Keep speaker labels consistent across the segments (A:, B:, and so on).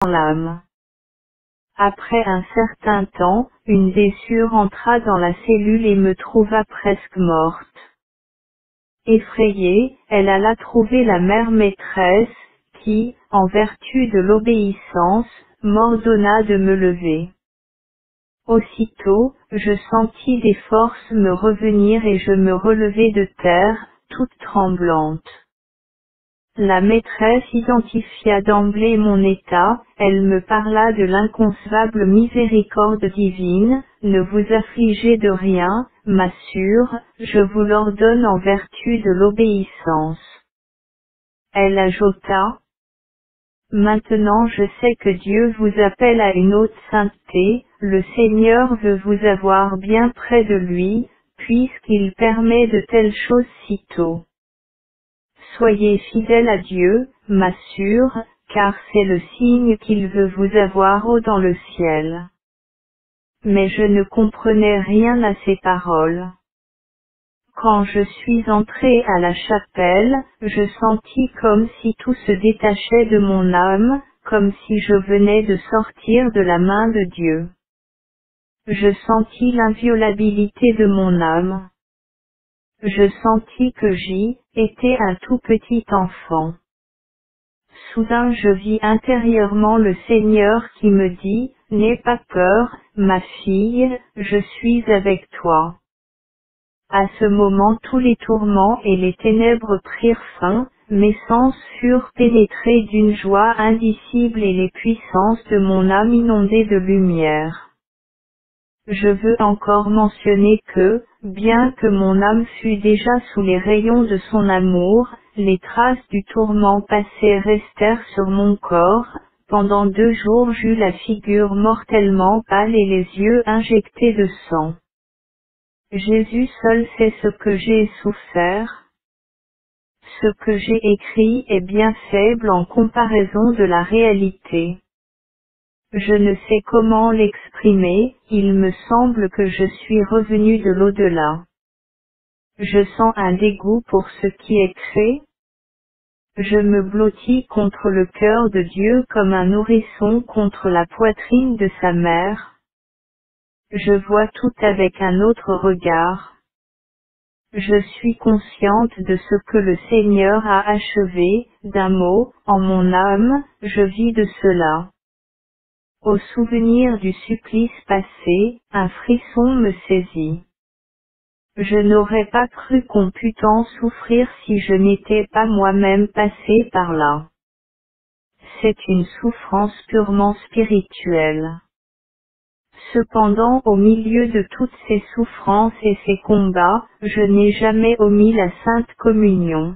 A: l'âme. Après un certain temps, une blessure entra dans la cellule et me trouva presque morte. Effrayée, elle alla trouver la mère maîtresse, qui, en vertu de l'obéissance, m'ordonna de me lever. Aussitôt, je sentis des forces me revenir et je me relevai de terre, toute tremblante. La maîtresse identifia d'emblée mon état, elle me parla de l'inconcevable miséricorde divine, ne vous affligez de rien, ma sœur, je vous l'ordonne en vertu de l'obéissance. Elle ajouta, maintenant je sais que Dieu vous appelle à une haute sainteté, le Seigneur veut vous avoir bien près de lui, puisqu'il permet de telles choses si tôt. Soyez fidèle à Dieu, ma sœur, car c'est le signe qu'il veut vous avoir haut dans le ciel. Mais je ne comprenais rien à ces paroles. Quand je suis entré à la chapelle, je sentis comme si tout se détachait de mon âme, comme si je venais de sortir de la main de Dieu. Je sentis l'inviolabilité de mon âme. Je sentis que j'y étais un tout petit enfant. Soudain je vis intérieurement le Seigneur qui me dit, n'aie pas peur, ma fille, je suis avec toi. À ce moment tous les tourments et les ténèbres prirent fin, mes sens furent pénétrés d'une joie indicible et les puissances de mon âme inondées de lumière. Je veux encore mentionner que, bien que mon âme fût déjà sous les rayons de son amour, les traces du tourment passé restèrent sur mon corps, pendant 2 jours j'eus la figure mortellement pâle et les yeux injectés de sang. Jésus seul sait ce que j'ai souffert. Ce que j'ai écrit est bien faible en comparaison de la réalité. Je ne sais comment l'exprimer, il me semble que je suis revenu de l'au-delà. Je sens un dégoût pour ce qui est créé. Je me blottis contre le cœur de Dieu comme un nourrisson contre la poitrine de sa mère. Je vois tout avec un autre regard. Je suis consciente de ce que le Seigneur a achevé, d'un mot, en mon âme, je vis de cela. Au souvenir du supplice passé, un frisson me saisit. Je n'aurais pas cru qu'on pût tant souffrir si je n'étais pas moi-même passé par là. C'est une souffrance purement spirituelle. Cependant au milieu de toutes ces souffrances et ces combats, je n'ai jamais omis la Sainte Communion.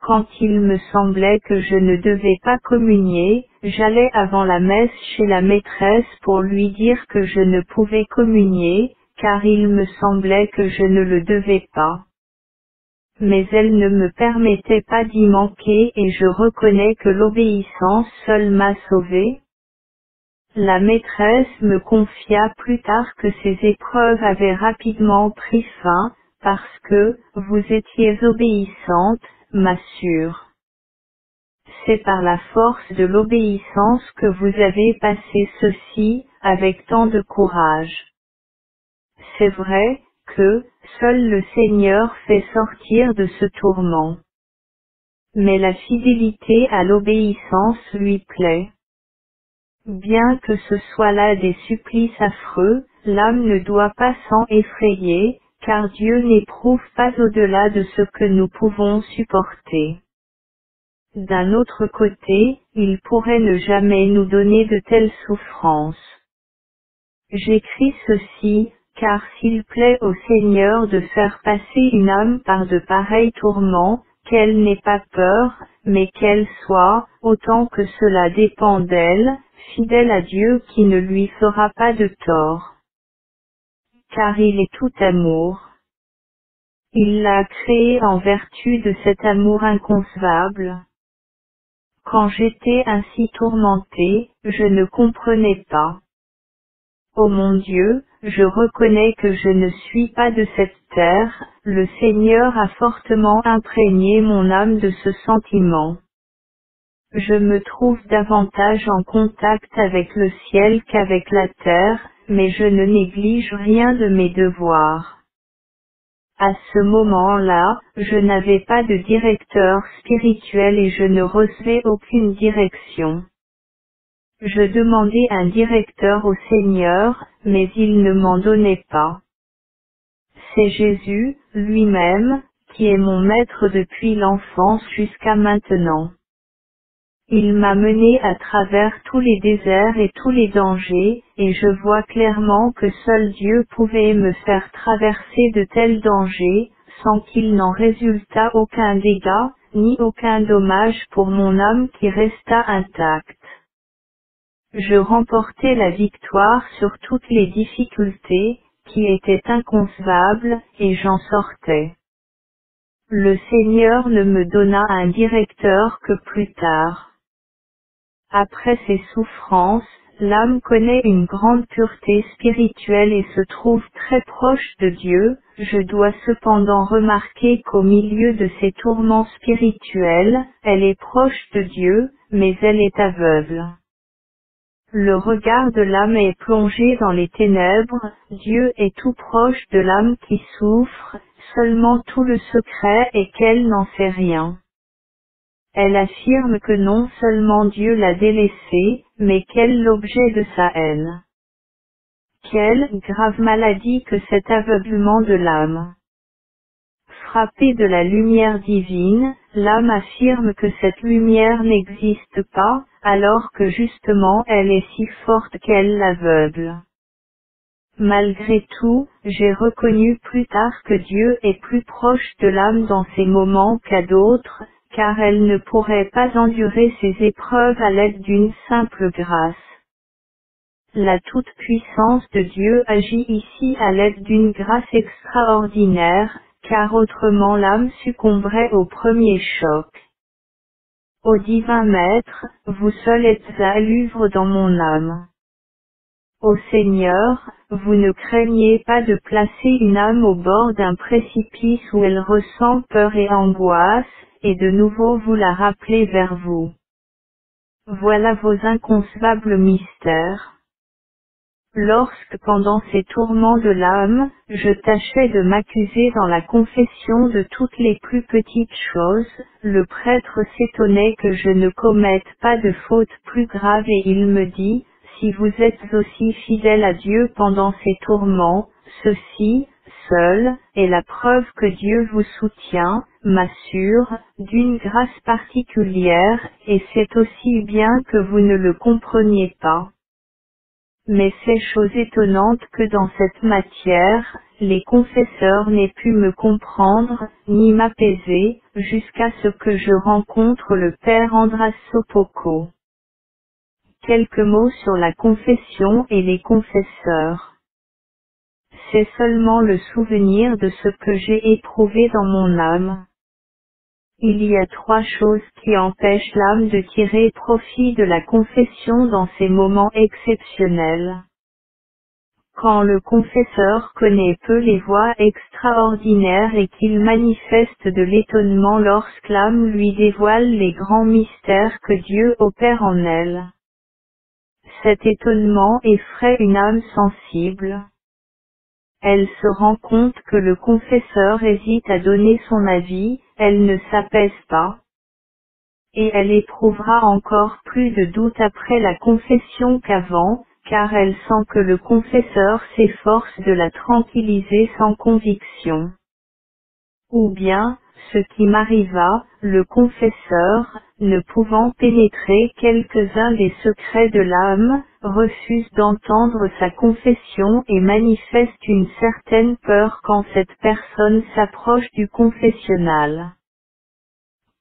A: Quand il me semblait que je ne devais pas communier, j'allais avant la messe chez la maîtresse pour lui dire que je ne pouvais communier, car il me semblait que je ne le devais pas. Mais elle ne me permettait pas d'y manquer et je reconnais que l'obéissance seule m'a sauvé. La maîtresse me confia plus tard que ces épreuves avaient rapidement pris fin, parce que, vous étiez obéissante, ma sœur. C'est par la force de l'obéissance que vous avez passé ceci, avec tant de courage. C'est vrai, que, seul le Seigneur fait sortir de ce tourment. Mais la fidélité à l'obéissance lui plaît. Bien que ce soit là des supplices affreux, l'âme ne doit pas s'en effrayer, car Dieu n'éprouve pas au-delà de ce que nous pouvons supporter. D'un autre côté, il pourrait ne jamais nous donner de telles souffrances. J'écris ceci, car s'il plaît au Seigneur de faire passer une âme par de pareils tourments, qu'elle n'ait pas peur, mais qu'elle soit, autant que cela dépend d'elle, fidèle à Dieu qui ne lui fera pas de tort. Car il est tout amour. Il l'a créé en vertu de cet amour inconcevable. Quand j'étais ainsi tourmentée, je ne comprenais pas. Ô mon Dieu, je reconnais que je ne suis pas de cette terre, le Seigneur a fortement imprégné mon âme de ce sentiment. Je me trouve davantage en contact avec le ciel qu'avec la terre, mais je ne néglige rien de mes devoirs. À ce moment-là, je n'avais pas de directeur spirituel et je ne recevais aucune direction. Je demandais un directeur au Seigneur, mais il ne m'en donnait pas. C'est Jésus, lui-même, qui est mon maître depuis l'enfance jusqu'à maintenant. Il m'a mené à travers tous les déserts et tous les dangers, et je vois clairement que seul Dieu pouvait me faire traverser de tels dangers, sans qu'il n'en résultât aucun dégât, ni aucun dommage pour mon âme qui resta intacte. Je remportais la victoire sur toutes les difficultés, qui étaient inconcevables, et j'en sortais. Le Seigneur ne me donna un directeur que plus tard. Après ces souffrances, l'âme connaît une grande pureté spirituelle et se trouve très proche de Dieu. Je dois cependant remarquer qu'au milieu de ces tourments spirituels, elle est proche de Dieu, mais elle est aveugle. Le regard de l'âme est plongé dans les ténèbres, Dieu est tout proche de l'âme qui souffre, seulement tout le secret est qu'elle n'en sait rien. Elle affirme que non seulement Dieu l'a délaissée, mais qu'elle est l'objet de sa haine. Quelle grave maladie que cet aveuglement de l'âme. Frappée de la lumière divine, l'âme affirme que cette lumière n'existe pas, alors que justement elle est si forte qu'elle l'aveugle. Malgré tout, j'ai reconnu plus tard que Dieu est plus proche de l'âme dans ces moments qu'à d'autres, car elle ne pourrait pas endurer ces épreuves à l'aide d'une simple grâce. La toute-puissance de Dieu agit ici à l'aide d'une grâce extraordinaire, car autrement l'âme succomberait au premier choc. Ô divin Maître, vous seul êtes à l'œuvre dans mon âme. Ô Seigneur, vous ne craignez pas de placer une âme au bord d'un précipice où elle ressent peur et angoisse, et de nouveau vous la rappelez vers vous. Voilà vos inconcevables mystères. Lorsque pendant ces tourments de l'âme, je tâchais de m'accuser dans la confession de toutes les plus petites choses, le prêtre s'étonnait que je ne commette pas de faute plus grave et il me dit, si vous êtes aussi fidèle à Dieu pendant ces tourments, ceci, seul, est la preuve que Dieu vous soutient, m'assure, d'une grâce particulière, et c'est aussi bien que vous ne le compreniez pas. Mais c'est chose étonnante que dans cette matière, les confesseurs n'aient pu me comprendre, ni m'apaiser, jusqu'à ce que je rencontre le Père András Sopocko. Quelques mots sur la confession et les confesseurs. C'est seulement le souvenir de ce que j'ai éprouvé dans mon âme. Il y a trois choses qui empêchent l'âme de tirer profit de la confession dans ces moments exceptionnels. Quand le confesseur connaît peu les voies extraordinaires et qu'il manifeste de l'étonnement lorsque l'âme lui dévoile les grands mystères que Dieu opère en elle. Cet étonnement effraie une âme sensible. Elle se rend compte que le confesseur hésite à donner son avis, elle ne s'apaise pas. Et elle éprouvera encore plus de doute après la confession qu'avant, car elle sent que le confesseur s'efforce de la tranquilliser sans conviction. Ou bien, ce qui m'arriva, le confesseur, ne pouvant pénétrer quelques-uns des secrets de l'âme, refuse d'entendre sa confession et manifeste une certaine peur quand cette personne s'approche du confessionnal.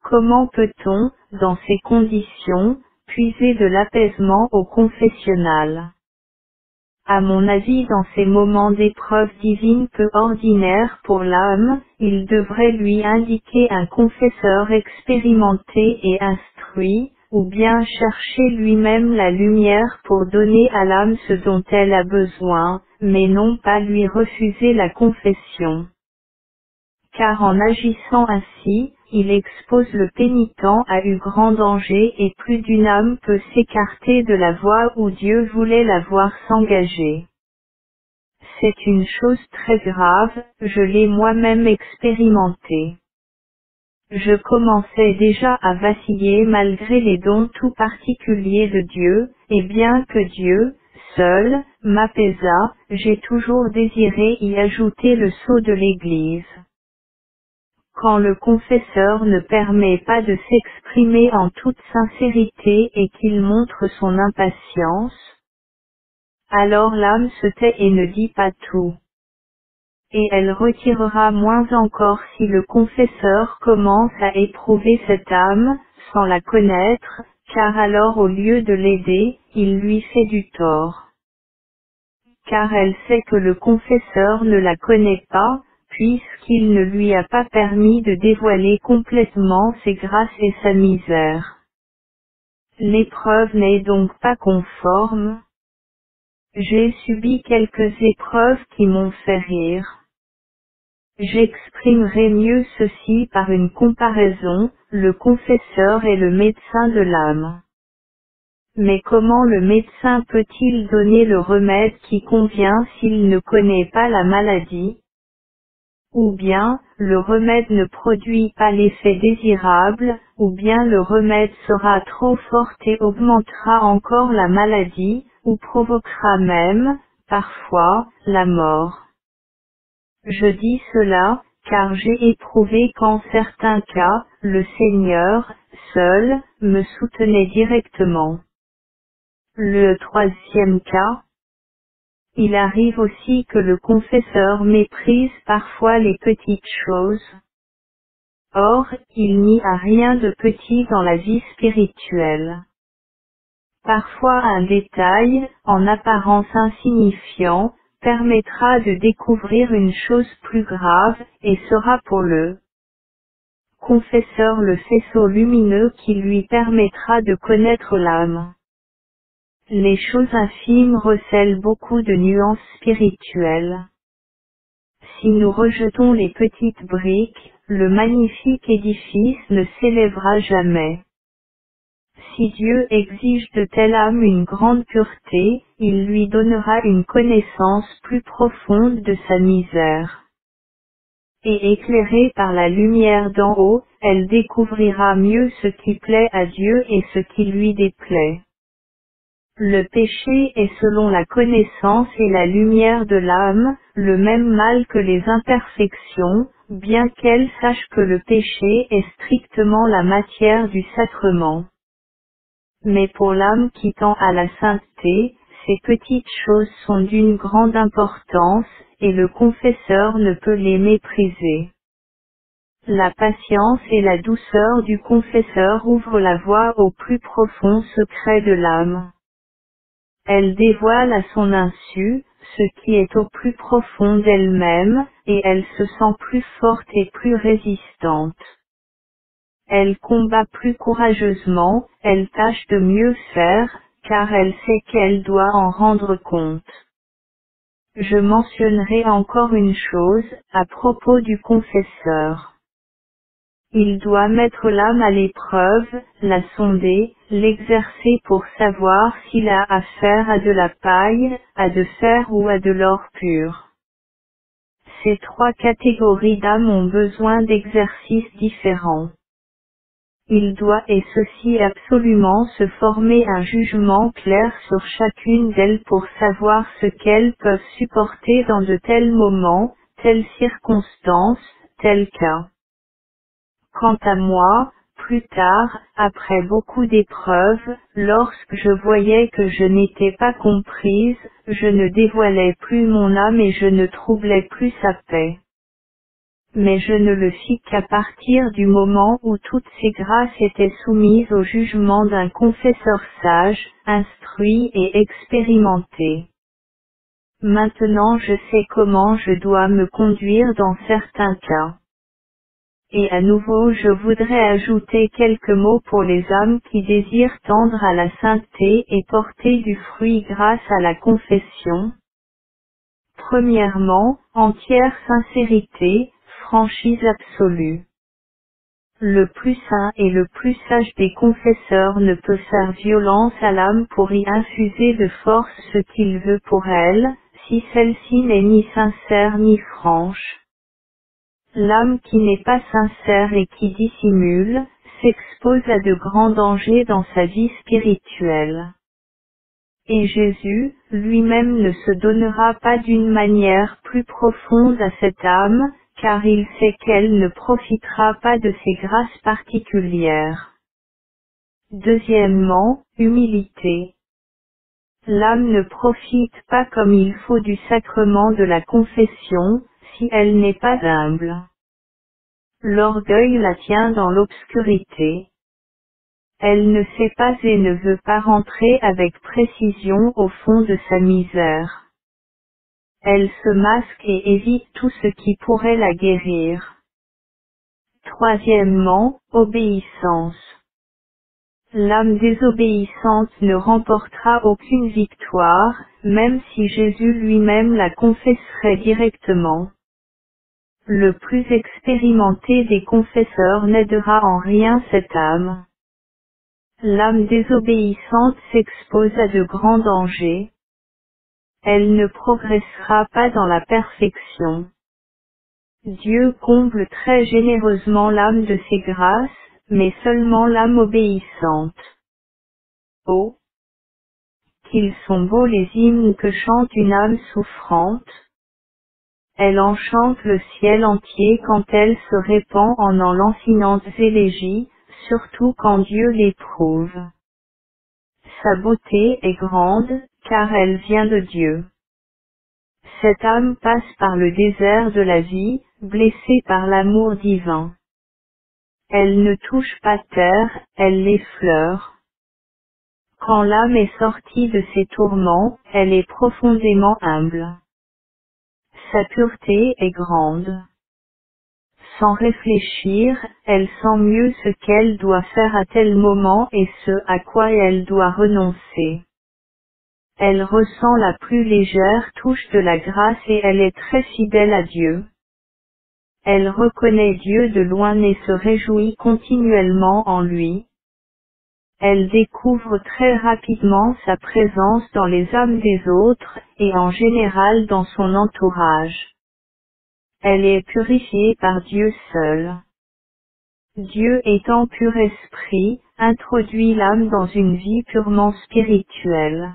A: Comment peut-on, dans ces conditions, puiser de l'apaisement au confessionnal? À mon avis, dans ces moments d'épreuve divine peu ordinaires pour l'âme, il devrait lui indiquer un confesseur expérimenté et instruit, ou bien chercher lui-même la lumière pour donner à l'âme ce dont elle a besoin, mais non pas lui refuser la confession. Car en agissant ainsi, il expose le pénitent à un grand danger et plus d'une âme peut s'écarter de la voie où Dieu voulait la voir s'engager. C'est une chose très grave, je l'ai moi-même expérimenté. Je commençais déjà à vaciller malgré les dons tout particuliers de Dieu, et bien que Dieu, seul, m'apaisa, j'ai toujours désiré y ajouter le sceau de l'Église. Quand le confesseur ne permet pas de s'exprimer en toute sincérité et qu'il montre son impatience, alors l'âme se tait et ne dit pas tout. Et elle retirera moins encore si le confesseur commence à éprouver cette âme, sans la connaître, car alors au lieu de l'aider, il lui fait du tort. Car elle sait que le confesseur ne la connaît pas, puisqu'il ne lui a pas permis de dévoiler complètement ses grâces et sa misère. L'épreuve n'est donc pas conforme. J'ai subi quelques épreuves qui m'ont fait rire. J'exprimerai mieux ceci par une comparaison, le confesseur est le médecin de l'âme. Mais comment le médecin peut-il donner le remède qui convient s'il ne connaît pas la maladie? Ou bien, le remède ne produit pas l'effet désirable, ou bien le remède sera trop fort et augmentera encore la maladie, ou provoquera même, parfois, la mort. Je dis cela, car j'ai éprouvé qu'en certains cas, le Seigneur, seul, me soutenait directement. Le troisième cas, il arrive aussi que le confesseur méprise parfois les petites choses. Or, il n'y a rien de petit dans la vie spirituelle. Parfois un détail, en apparence insignifiant, permettra de découvrir une chose plus grave, et sera pour le confesseur le faisceau lumineux qui lui permettra de connaître l'âme. Les choses infimes recèlent beaucoup de nuances spirituelles. Si nous rejetons les petites briques, le magnifique édifice ne s'élèvera jamais. Si Dieu exige de telle âme une grande pureté, il lui donnera une connaissance plus profonde de sa misère. Et éclairée par la lumière d'en haut, elle découvrira mieux ce qui plaît à Dieu et ce qui lui déplaît. Le péché est selon la connaissance et la lumière de l'âme, le même mal que les imperfections, bien qu'elle sache que le péché est strictement la matière du sacrement. Mais pour l'âme qui tend à la sainteté, ces petites choses sont d'une grande importance, et le confesseur ne peut les mépriser. La patience et la douceur du confesseur ouvrent la voie au plus profond secret de l'âme. Elle dévoile à son insu, ce qui est au plus profond d'elle-même, et elle se sent plus forte et plus résistante. Elle combat plus courageusement, elle tâche de mieux faire, car elle sait qu'elle doit en rendre compte. Je mentionnerai encore une chose, à propos du confesseur. Il doit mettre l'âme à l'épreuve, la sonder, l'exercer pour savoir s'il a affaire à de la paille, à de fer ou à de l'or pur. Ces trois catégories d'âmes ont besoin d'exercices différents. Il doit et ceci absolument se former un jugement clair sur chacune d'elles pour savoir ce qu'elles peuvent supporter dans de tels moments, telles circonstances, tels cas. Quant à moi, plus tard, après beaucoup d'épreuves, lorsque je voyais que je n'étais pas comprise, je ne dévoilais plus mon âme et je ne troublais plus sa paix. Mais je ne le fis qu'à partir du moment où toutes ces grâces étaient soumises au jugement d'un confesseur sage, instruit et expérimenté. Maintenant je sais comment je dois me conduire dans certains cas. Et à nouveau je voudrais ajouter quelques mots pour les âmes qui désirent tendre à la sainteté et porter du fruit grâce à la confession. Premièrement, entière sincérité, franchise absolue. Le plus saint et le plus sage des confesseurs ne peut faire violence à l'âme pour y infuser de force ce qu'il veut pour elle, si celle-ci n'est ni sincère ni franche. L'âme qui n'est pas sincère et qui dissimule, s'expose à de grands dangers dans sa vie spirituelle. Et Jésus, lui-même ne se donnera pas d'une manière plus profonde à cette âme, car il sait qu'elle ne profitera pas de ses grâces particulières. Deuxièmement, humilité. L'âme ne profite pas comme il faut du sacrement de la confession, si elle n'est pas humble. L'orgueil la tient dans l'obscurité. Elle ne sait pas et ne veut pas rentrer avec précision au fond de sa misère. Elle se masque et évite tout ce qui pourrait la guérir. Troisièmement, obéissance. L'âme désobéissante ne remportera aucune victoire, même si Jésus lui-même la confesserait directement. Le plus expérimenté des confesseurs n'aidera en rien cette âme. L'âme désobéissante s'expose à de grands dangers. Elle ne progressera pas dans la perfection. Dieu comble très généreusement l'âme de ses grâces, mais seulement l'âme obéissante. Oh, qu'ils sont beaux les hymnes que chante une âme souffrante. Elle enchante le ciel entier quand elle se répand en lancinantes élégies, surtout quand Dieu l'éprouve. Sa beauté est grande, car elle vient de Dieu. Cette âme passe par le désert de la vie, blessée par l'amour divin. Elle ne touche pas terre, elle l'effleure. Quand l'âme est sortie de ses tourments, elle est profondément humble. Sa pureté est grande. Sans réfléchir, elle sent mieux ce qu'elle doit faire à tel moment et ce à quoi elle doit renoncer. Elle ressent la plus légère touche de la grâce et elle est très fidèle à Dieu. Elle reconnaît Dieu de loin et se réjouit continuellement en lui. Elle découvre très rapidement sa présence dans les âmes des autres, et en général dans son entourage. Elle est purifiée par Dieu seul. Dieu étant pur esprit, introduit l'âme dans une vie purement spirituelle.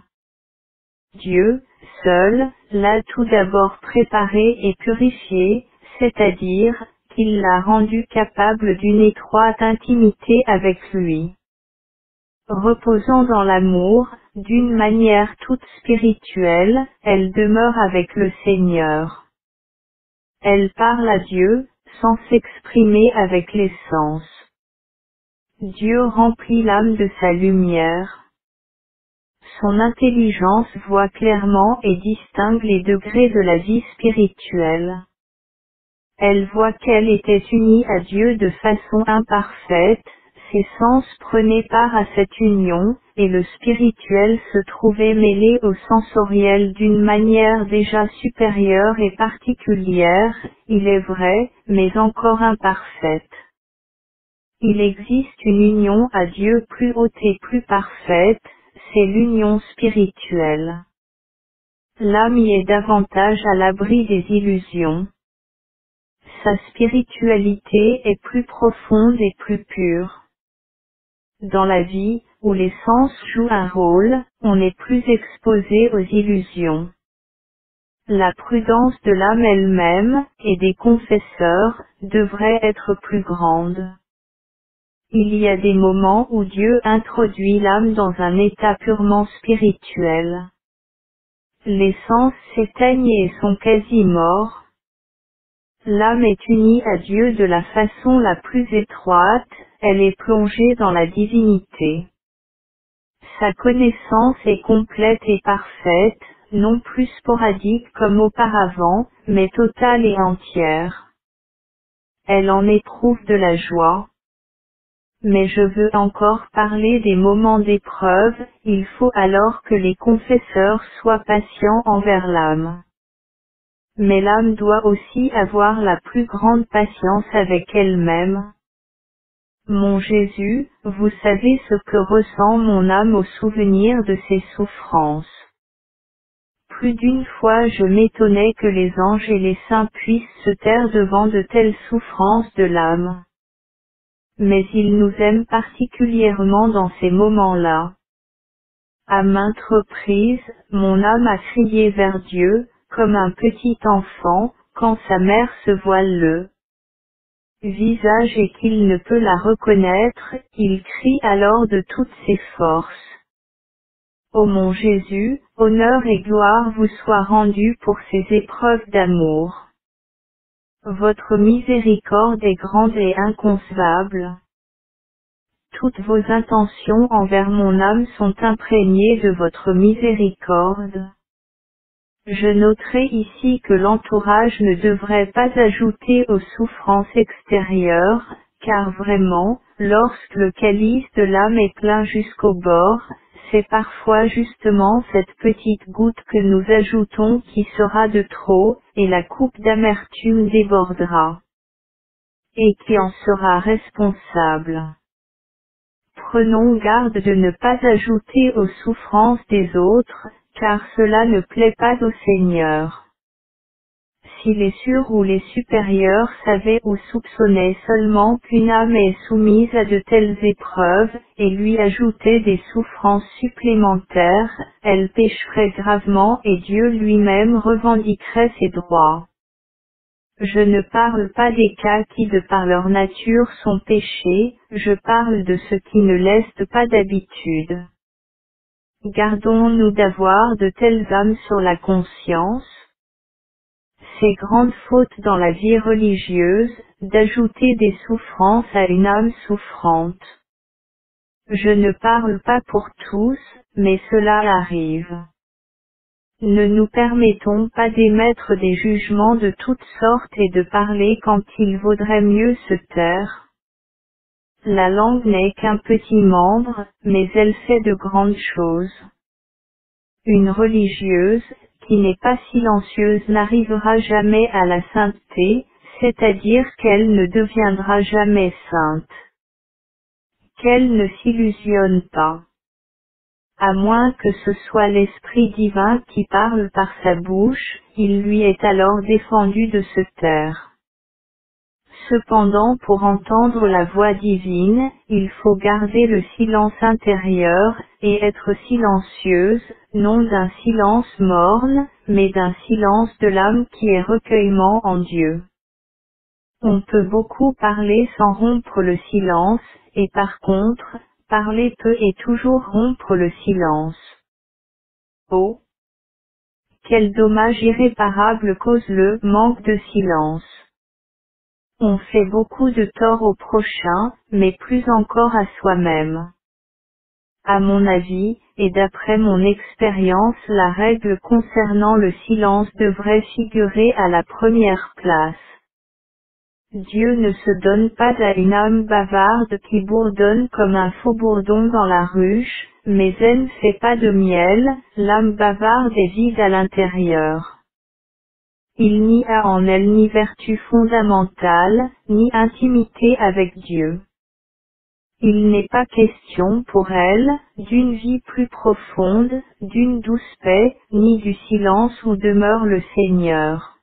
A: Dieu, seul, l'a tout d'abord préparée et purifiée, c'est-à-dire, qu'il l'a rendue capable d'une étroite intimité avec lui. Reposant dans l'amour, d'une manière toute spirituelle, elle demeure avec le Seigneur. Elle parle à Dieu, sans s'exprimer avec les sens. Dieu remplit l'âme de sa lumière. Son intelligence voit clairement et distingue les degrés de la vie spirituelle. Elle voit qu'elle était unie à Dieu de façon imparfaite, ses sens prenaient part à cette union, et le spirituel se trouvait mêlé au sensoriel d'une manière déjà supérieure et particulière, il est vrai, mais encore imparfaite. Il existe une union à Dieu plus haute et plus parfaite, c'est l'union spirituelle. L'âme y est davantage à l'abri des illusions. Sa spiritualité est plus profonde et plus pure. Dans la vie, où les sens jouent un rôle, on est plus exposé aux illusions. La prudence de l'âme elle-même, et des confesseurs, devrait être plus grande. Il y a des moments où Dieu introduit l'âme dans un état purement spirituel. Les sens s'éteignent et sont quasi morts. L'âme est unie à Dieu de la façon la plus étroite, elle est plongée dans la divinité. Sa connaissance est complète et parfaite, non plus sporadique comme auparavant, mais totale et entière. Elle en éprouve de la joie. Mais je veux encore parler des moments d'épreuve, il faut alors que les confesseurs soient patients envers l'âme. Mais l'âme doit aussi avoir la plus grande patience avec elle-même. Mon Jésus, vous savez ce que ressent mon âme au souvenir de ces souffrances. Plus d'une fois je m'étonnais que les anges et les saints puissent se taire devant de telles souffrances de l'âme. Mais ils nous aiment particulièrement dans ces moments-là. À maintes reprises, mon âme a crié vers Dieu, comme un petit enfant, quand sa mère se voile le visage et qu'il ne peut la reconnaître, il crie alors de toutes ses forces. Ô mon Jésus, honneur et gloire vous soient rendus pour ces épreuves d'amour. Votre miséricorde est grande et inconcevable. Toutes vos intentions envers mon âme sont imprégnées de votre miséricorde. Je noterai ici que l'entourage ne devrait pas ajouter aux souffrances extérieures, car vraiment, lorsque le calice de l'âme est plein jusqu'au bord, c'est parfois justement cette petite goutte que nous ajoutons qui sera de trop, et la coupe d'amertume débordera. Et qui en sera responsable? Prenons garde de ne pas ajouter aux souffrances des autres, car cela ne plaît pas au Seigneur. Si les sur ou les supérieurs savaient ou soupçonnaient seulement qu'une âme est soumise à de telles épreuves, et lui ajoutaient des souffrances supplémentaires, elle pécherait gravement et Dieu lui-même revendiquerait ses droits. Je ne parle pas des cas qui de par leur nature sont péchés, je parle de ceux qui ne laissent pas d'habitude. Gardons-nous d'avoir de telles âmes sur la conscience. C'est grande faute dans la vie religieuse, d'ajouter des souffrances à une âme souffrante. Je ne parle pas pour tous, mais cela arrive. Ne nous permettons pas d'émettre des jugements de toutes sortes et de parler quand il vaudrait mieux se taire. La langue n'est qu'un petit membre, mais elle fait de grandes choses. Une religieuse, qui n'est pas silencieuse n'arrivera jamais à la sainteté, c'est-à-dire qu'elle ne deviendra jamais sainte. Qu'elle ne s'illusionne pas. À moins que ce soit l'Esprit divin qui parle par sa bouche, il lui est alors défendu de se taire. Cependant pour entendre la voix divine, il faut garder le silence intérieur, et être silencieuse, non d'un silence morne, mais d'un silence de l'âme qui est recueillement en Dieu. On peut beaucoup parler sans rompre le silence, et par contre, parler peu et toujours rompre le silence. Oh! Quel dommage irréparable cause le manque de silence. On fait beaucoup de tort au prochain, mais plus encore à soi-même. À mon avis, et d'après mon expérience, la règle concernant le silence devrait figurer à la première place. Dieu ne se donne pas à une âme bavarde qui bourdonne comme un faux bourdon dans la ruche, mais elle ne fait pas de miel, l'âme bavarde est vide à l'intérieur. Il n'y a en elle ni vertu fondamentale, ni intimité avec Dieu. Il n'est pas question pour elle, d'une vie plus profonde, d'une douce paix, ni du silence où demeure le Seigneur.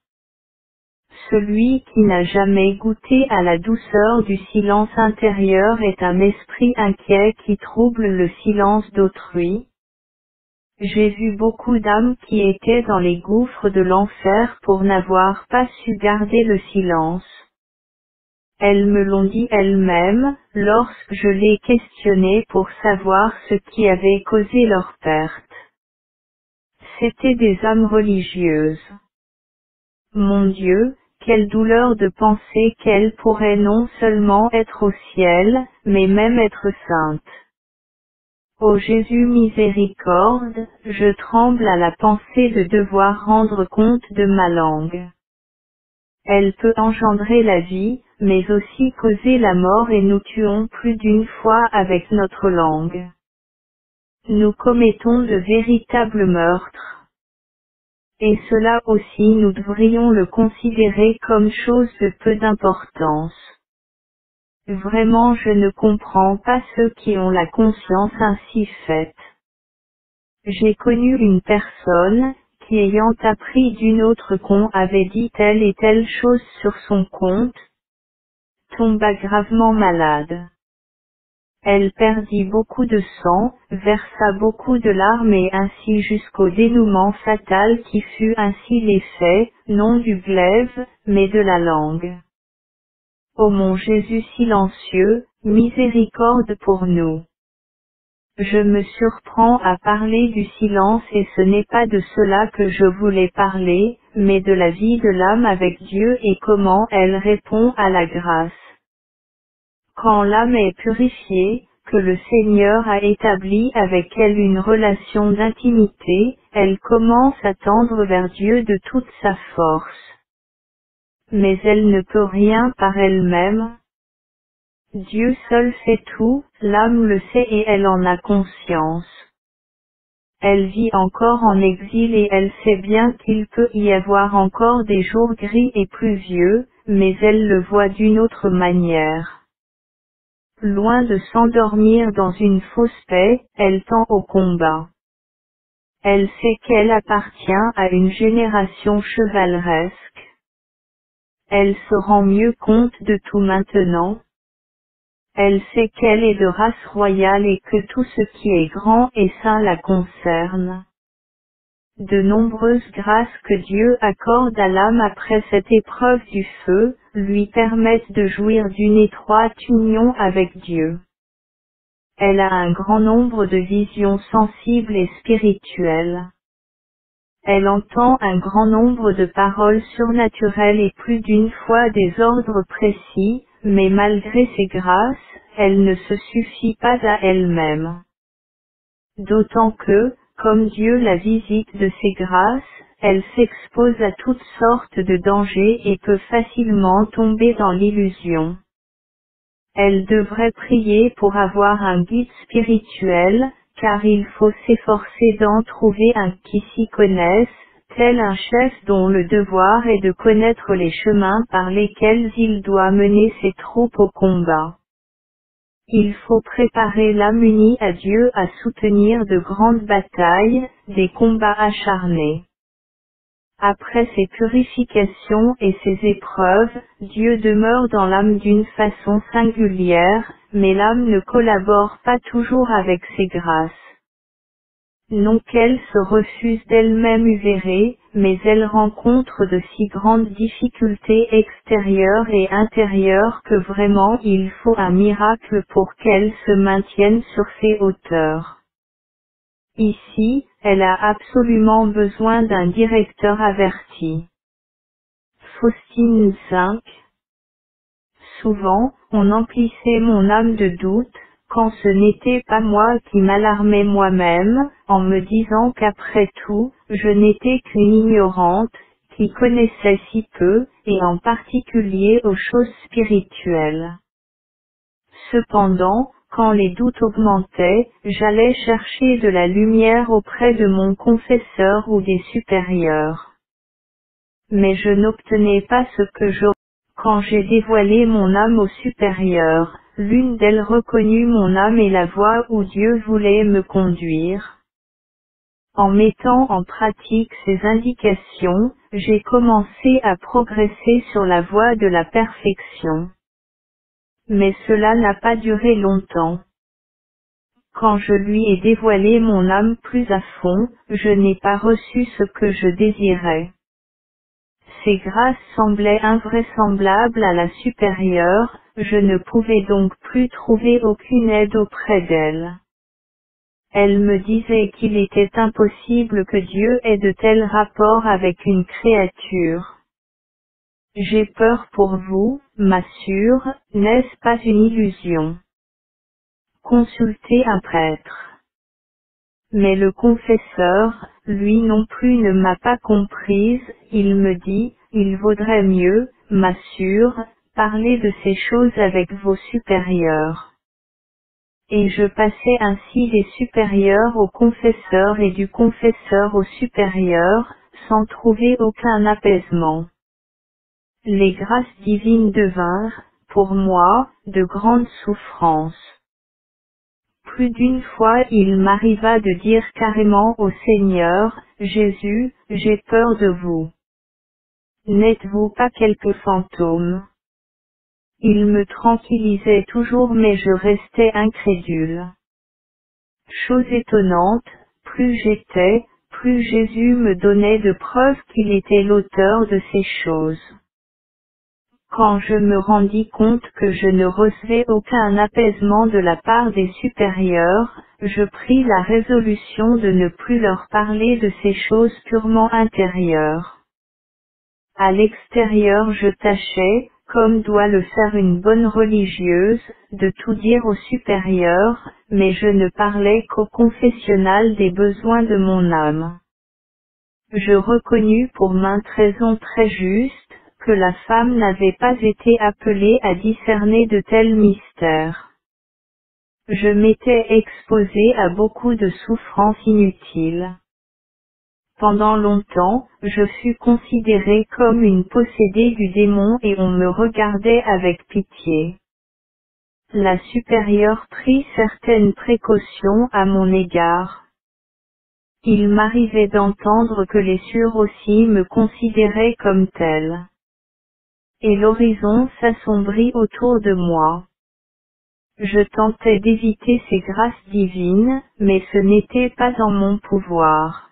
A: Celui qui n'a jamais goûté à la douceur du silence intérieur est un esprit inquiet qui trouble le silence d'autrui. J'ai vu beaucoup d'âmes qui étaient dans les gouffres de l'enfer pour n'avoir pas su garder le silence. Elles me l'ont dit elles-mêmes, lorsque je les questionnais pour savoir ce qui avait causé leur perte. C'étaient des âmes religieuses. Mon Dieu, quelle douleur de penser qu'elles pourraient non seulement être au ciel, mais même être saintes. Ô Jésus miséricorde, je tremble à la pensée de devoir rendre compte de ma langue. Elle peut engendrer la vie, mais aussi causer la mort et nous tuons plus d'une fois avec notre langue. Nous commettons de véritables meurtres. Et cela aussi nous devrions le considérer comme chose de peu d'importance. Vraiment je ne comprends pas ceux qui ont la conscience ainsi faite. J'ai connu une personne, qui ayant appris d'une autre qu'on avait dit telle et telle chose sur son compte, tomba gravement malade. Elle perdit beaucoup de sang, versa beaucoup de larmes et ainsi jusqu'au dénouement fatal qui fut ainsi l'effet, non du glaive, mais de la langue. Ô mon Jésus silencieux, miséricorde pour nous. Je me surprends à parler du silence et ce n'est pas de cela que je voulais parler, mais de la vie de l'âme avec Dieu et comment elle répond à la grâce. Quand l'âme est purifiée, que le Seigneur a établi avec elle une relation d'intimité, elle commence à tendre vers Dieu de toute sa force. Mais elle ne peut rien par elle-même. Dieu seul fait tout, l'âme le sait et elle en a conscience. Elle vit encore en exil et elle sait bien qu'il peut y avoir encore des jours gris et pluvieux, mais elle le voit d'une autre manière. Loin de s'endormir dans une fausse paix, elle tend au combat. Elle sait qu'elle appartient à une génération chevaleresque. Elle se rend mieux compte de tout maintenant. Elle sait qu'elle est de race royale et que tout ce qui est grand et saint la concerne. De nombreuses grâces que Dieu accorde à l'âme après cette épreuve du feu, lui permettent de jouir d'une étroite union avec Dieu. Elle a un grand nombre de visions sensibles et spirituelles. Elle entend un grand nombre de paroles surnaturelles et plus d'une fois des ordres précis, mais malgré ces grâces, elle ne se suffit pas à elle-même. D'autant que, comme Dieu la visite de ses grâces, elle s'expose à toutes sortes de dangers et peut facilement tomber dans l'illusion. Elle devrait prier pour avoir un guide spirituel, car il faut s'efforcer d'en trouver un qui s'y connaisse, tel un chef dont le devoir est de connaître les chemins par lesquels il doit mener ses troupes au combat. Il faut préparer l'âme unie à Dieu à soutenir de grandes batailles, des combats acharnés. Après ces purifications et ces épreuves, Dieu demeure dans l'âme d'une façon singulière, mais l'âme ne collabore pas toujours avec ses grâces. Non qu'elle se refuse d'elle-même usurée, mais elle rencontre de si grandes difficultés extérieures et intérieures que vraiment il faut un miracle pour qu'elle se maintienne sur ses hauteurs. Ici, elle a absolument besoin d'un directeur averti. Faustine 5. Souvent, on emplissait mon âme de doute, quand ce n'était pas moi qui m'alarmais moi-même, en me disant qu'après tout, je n'étais qu'une ignorante, qui connaissait si peu, et en particulier aux choses spirituelles. Cependant, quand les doutes augmentaient, j'allais chercher de la lumière auprès de mon confesseur ou des supérieurs. Mais je n'obtenais pas ce que je... Quand j'ai dévoilé mon âme au supérieur, l'une d'elles reconnut mon âme et la voie où Dieu voulait me conduire. En mettant en pratique ces indications, j'ai commencé à progresser sur la voie de la perfection. Mais cela n'a pas duré longtemps. Quand je lui ai dévoilé mon âme plus à fond, je n'ai pas reçu ce que je désirais. Ces grâces semblaient invraisemblables à la supérieure, je ne pouvais donc plus trouver aucune aide auprès d'elle. Elle me disait qu'il était impossible que Dieu ait de tels rapports avec une créature. J'ai peur pour vous, m'assure, n'est-ce pas une illusion? Consultez un prêtre. Mais le confesseur, lui non plus ne m'a pas comprise, il me dit, il vaudrait mieux, m'assure, parler de ces choses avec vos supérieurs. Et je passais ainsi des supérieurs au confesseur et du confesseur au supérieur, sans trouver aucun apaisement. Les grâces divines devinrent, pour moi, de grandes souffrances. Plus d'une fois il m'arriva de dire carrément au Seigneur, Jésus, j'ai peur de vous. N'êtes-vous pas quelque fantôme? Il me tranquillisait toujours mais je restais incrédule. Chose étonnante, plus j'étais, plus Jésus me donnait de preuves qu'il était l'auteur de ces choses. Quand je me rendis compte que je ne recevais aucun apaisement de la part des supérieurs, je pris la résolution de ne plus leur parler de ces choses purement intérieures. À l'extérieur je tâchais, comme doit le faire une bonne religieuse, de tout dire aux supérieurs, mais je ne parlais qu'au confessionnal des besoins de mon âme. Je reconnus pour maintes raisons très justes, que la femme n'avait pas été appelée à discerner de tels mystères. Je m'étais exposée à beaucoup de souffrances inutiles. Pendant longtemps, je fus considérée comme une possédée du démon et on me regardait avec pitié. La supérieure prit certaines précautions à mon égard. Il m'arrivait d'entendre que les sûrs aussi me considéraient comme telle. Et l'horizon s'assombrit autour de moi. Je tentais d'éviter ces grâces divines, mais ce n'était pas en mon pouvoir.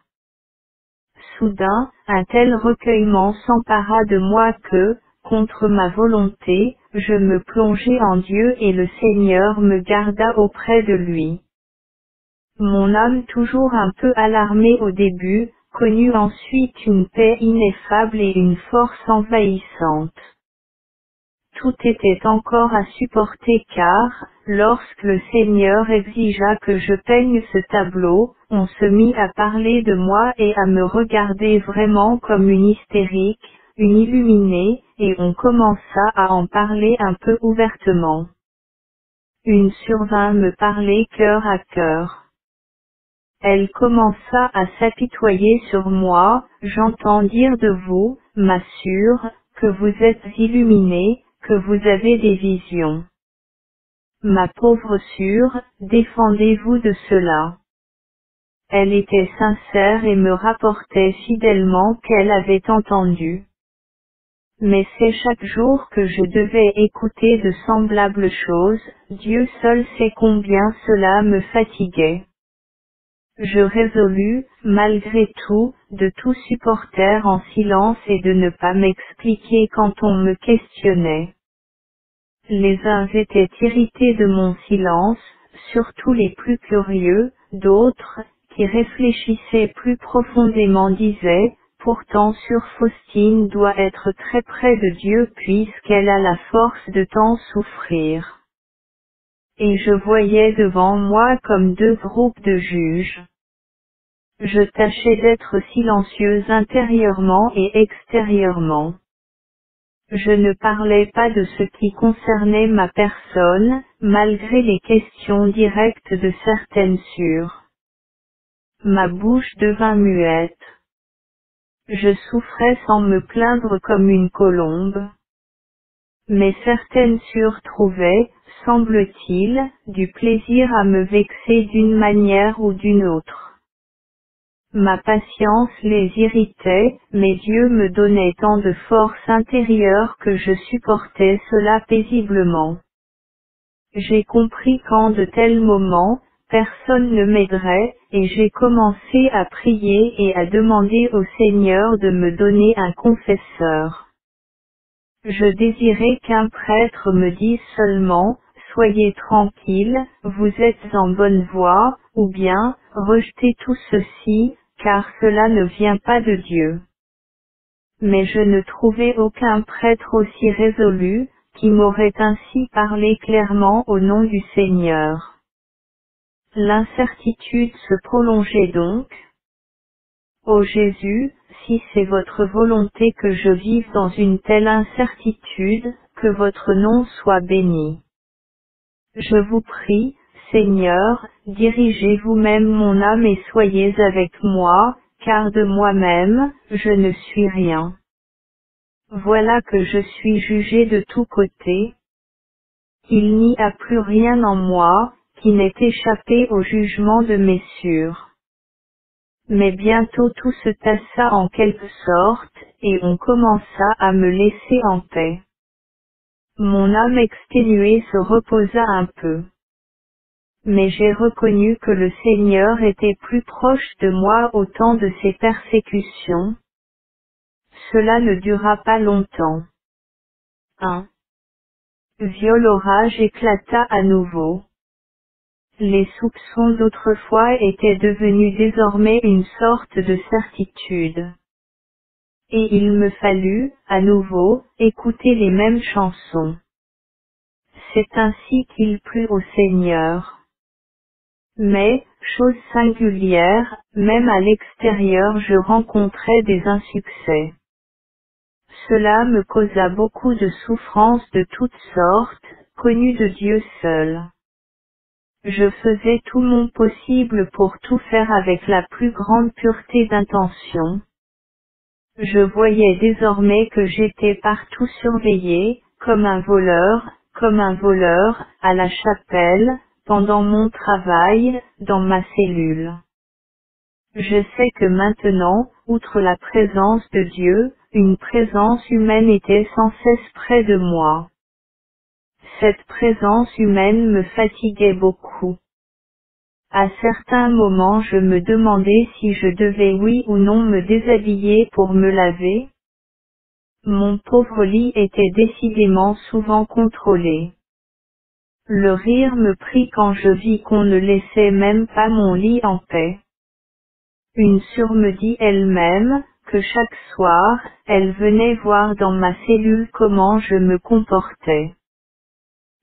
A: Soudain, un tel recueillement s'empara de moi que, contre ma volonté, je me plongeai en Dieu et le Seigneur me garda auprès de lui. Mon âme toujours un peu alarmée au début, connut ensuite une paix ineffable et une force envahissante. Tout était encore à supporter car, lorsque le Seigneur exigea que je peigne ce tableau, on se mit à parler de moi et à me regarder vraiment comme une hystérique, une illuminée, et on commença à en parler un peu ouvertement. Une survint me parler cœur à cœur. Elle commença à s'apitoyer sur moi, j'entends dire de vous, ma sœur, que vous êtes illuminée, que vous avez des visions. Ma pauvre sœur, défendez-vous de cela. Elle était sincère et me rapportait fidèlement qu'elle avait entendu. Mais c'est chaque jour que je devais écouter de semblables choses, Dieu seul sait combien cela me fatiguait. Je résolus, malgré tout, de tout supporter en silence et de ne pas m'expliquer quand on me questionnait. Les uns étaient irrités de mon silence, surtout les plus curieux, d'autres, qui réfléchissaient plus profondément disaient, pourtant Sœur Faustine doit être très près de Dieu puisqu'elle a la force de tant souffrir. Et je voyais devant moi comme deux groupes de juges. Je tâchais d'être silencieuse intérieurement et extérieurement. Je ne parlais pas de ce qui concernait ma personne, malgré les questions directes de certaines sœurs. Ma bouche devint muette. Je souffrais sans me plaindre comme une colombe. Mais certaines sœurs trouvaient, semble-t-il, du plaisir à me vexer d'une manière ou d'une autre. Ma patience les irritait, mais Dieu me donnait tant de force intérieure que je supportais cela paisiblement. J'ai compris qu'en de tels moments, personne ne m'aiderait, et j'ai commencé à prier et à demander au Seigneur de me donner un confesseur. Je désirais qu'un prêtre me dise seulement, soyez tranquille, vous êtes en bonne voie, ou bien, rejetez tout ceci, car cela ne vient pas de Dieu. Mais je ne trouvais aucun prêtre aussi résolu, qui m'aurait ainsi parlé clairement au nom du Seigneur. L'incertitude se prolongeait donc. Ô Jésus, si c'est votre volonté que je vive dans une telle incertitude, que votre nom soit béni. Je vous prie, Seigneur, dirigez vous-même mon âme et soyez avec moi, car de moi-même, je ne suis rien. Voilà que je suis jugé de tous côtés. il n'y a plus rien en moi, qui n'ait échappé au jugement de mes sûrs. Mais bientôt tout se tassa en quelque sorte, et on commença à me laisser en paix. Mon âme exténuée se reposa un peu. Mais j'ai reconnu que le Seigneur était plus proche de moi au temps de ces persécutions. Cela ne dura pas longtemps. 1. Viol orage éclata à nouveau. Les soupçons d'autrefois étaient devenus désormais une sorte de certitude. Et il me fallut, à nouveau, écouter les mêmes chansons. C'est ainsi qu'il plut au Seigneur. Mais, chose singulière, même à l'extérieur je rencontrais des insuccès. Cela me causa beaucoup de souffrances de toutes sortes, connues de Dieu seul. Je faisais tout mon possible pour tout faire avec la plus grande pureté d'intention. Je voyais désormais que j'étais partout surveillé, comme un voleur, à la chapelle, pendant mon travail, dans ma cellule. Je sais que maintenant, outre la présence de Dieu, une présence humaine était sans cesse près de moi. Cette présence humaine me fatiguait beaucoup. À certains moments je me demandais si je devais oui ou non me déshabiller pour me laver. Mon pauvre lit était décidément souvent contrôlé. Le rire me prit quand je vis qu'on ne laissait même pas mon lit en paix. Une sœur me dit elle-même, que chaque soir, elle venait voir dans ma cellule comment je me comportais.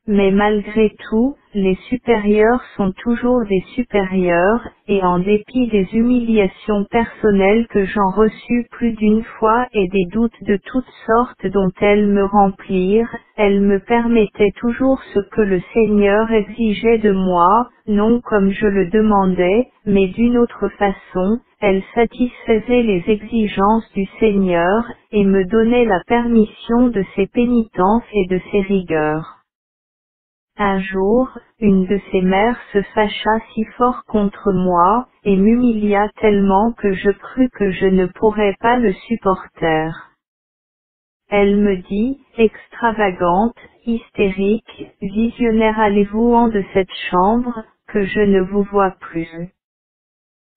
A: Mais malgré tout, les supérieurs sont toujours des supérieurs, et en dépit des humiliations personnelles que j'en reçus plus d'une fois et des doutes de toutes sortes dont elles me remplirent, elles me permettaient toujours ce que le Seigneur exigeait de moi, non comme je le demandais, mais d'une autre façon, elles satisfaisaient les exigences du Seigneur, et me donnaient la permission de ses pénitences et de ses rigueurs. Un jour, une de ses mères se fâcha si fort contre moi, et m'humilia tellement que je crus que je ne pourrais pas le supporter. Elle me dit, extravagante, hystérique, visionnaire, allez-vous en de cette chambre, que je ne vous vois plus.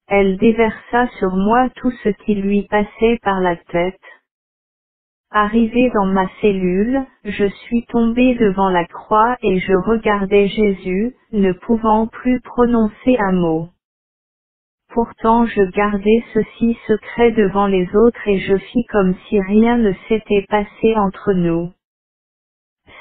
A: Elle déversa sur moi tout ce qui lui passait par la tête. Arrivé dans ma cellule, je suis tombé devant la croix et je regardais Jésus, ne pouvant plus prononcer un mot. Pourtant je gardais ceci secret devant les autres et je fis comme si rien ne s'était passé entre nous.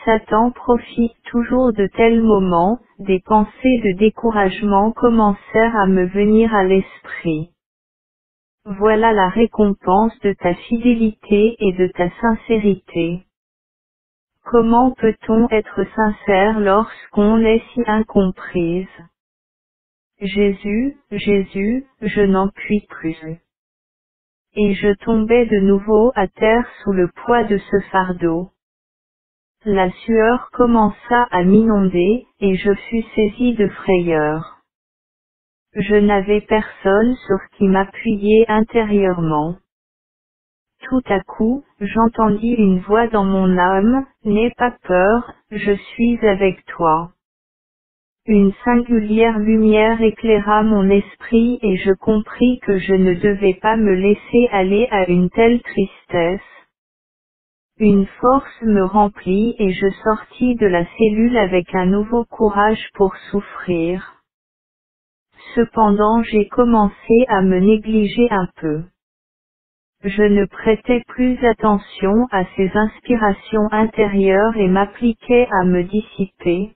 A: Satan profite toujours de tels moments, des pensées de découragement commencèrent à me venir à l'esprit. Voilà la récompense de ta fidélité et de ta sincérité. Comment peut-on être sincère lorsqu'on est si incomprise? Jésus, Jésus, je n'en puis plus. Et je tombais de nouveau à terre sous le poids de ce fardeau. La sueur commença à m'inonder, et je fus saisi de frayeur. Je n'avais personne sur qui m'appuyer intérieurement. Tout à coup, j'entendis une voix dans mon âme, n'aie pas peur, je suis avec toi. Une singulière lumière éclaira mon esprit et je compris que je ne devais pas me laisser aller à une telle tristesse. Une force me remplit et je sortis de la cellule avec un nouveau courage pour souffrir. Cependant j'ai commencé à me négliger un peu. Je ne prêtais plus attention à ces inspirations intérieures et m'appliquais à me dissiper.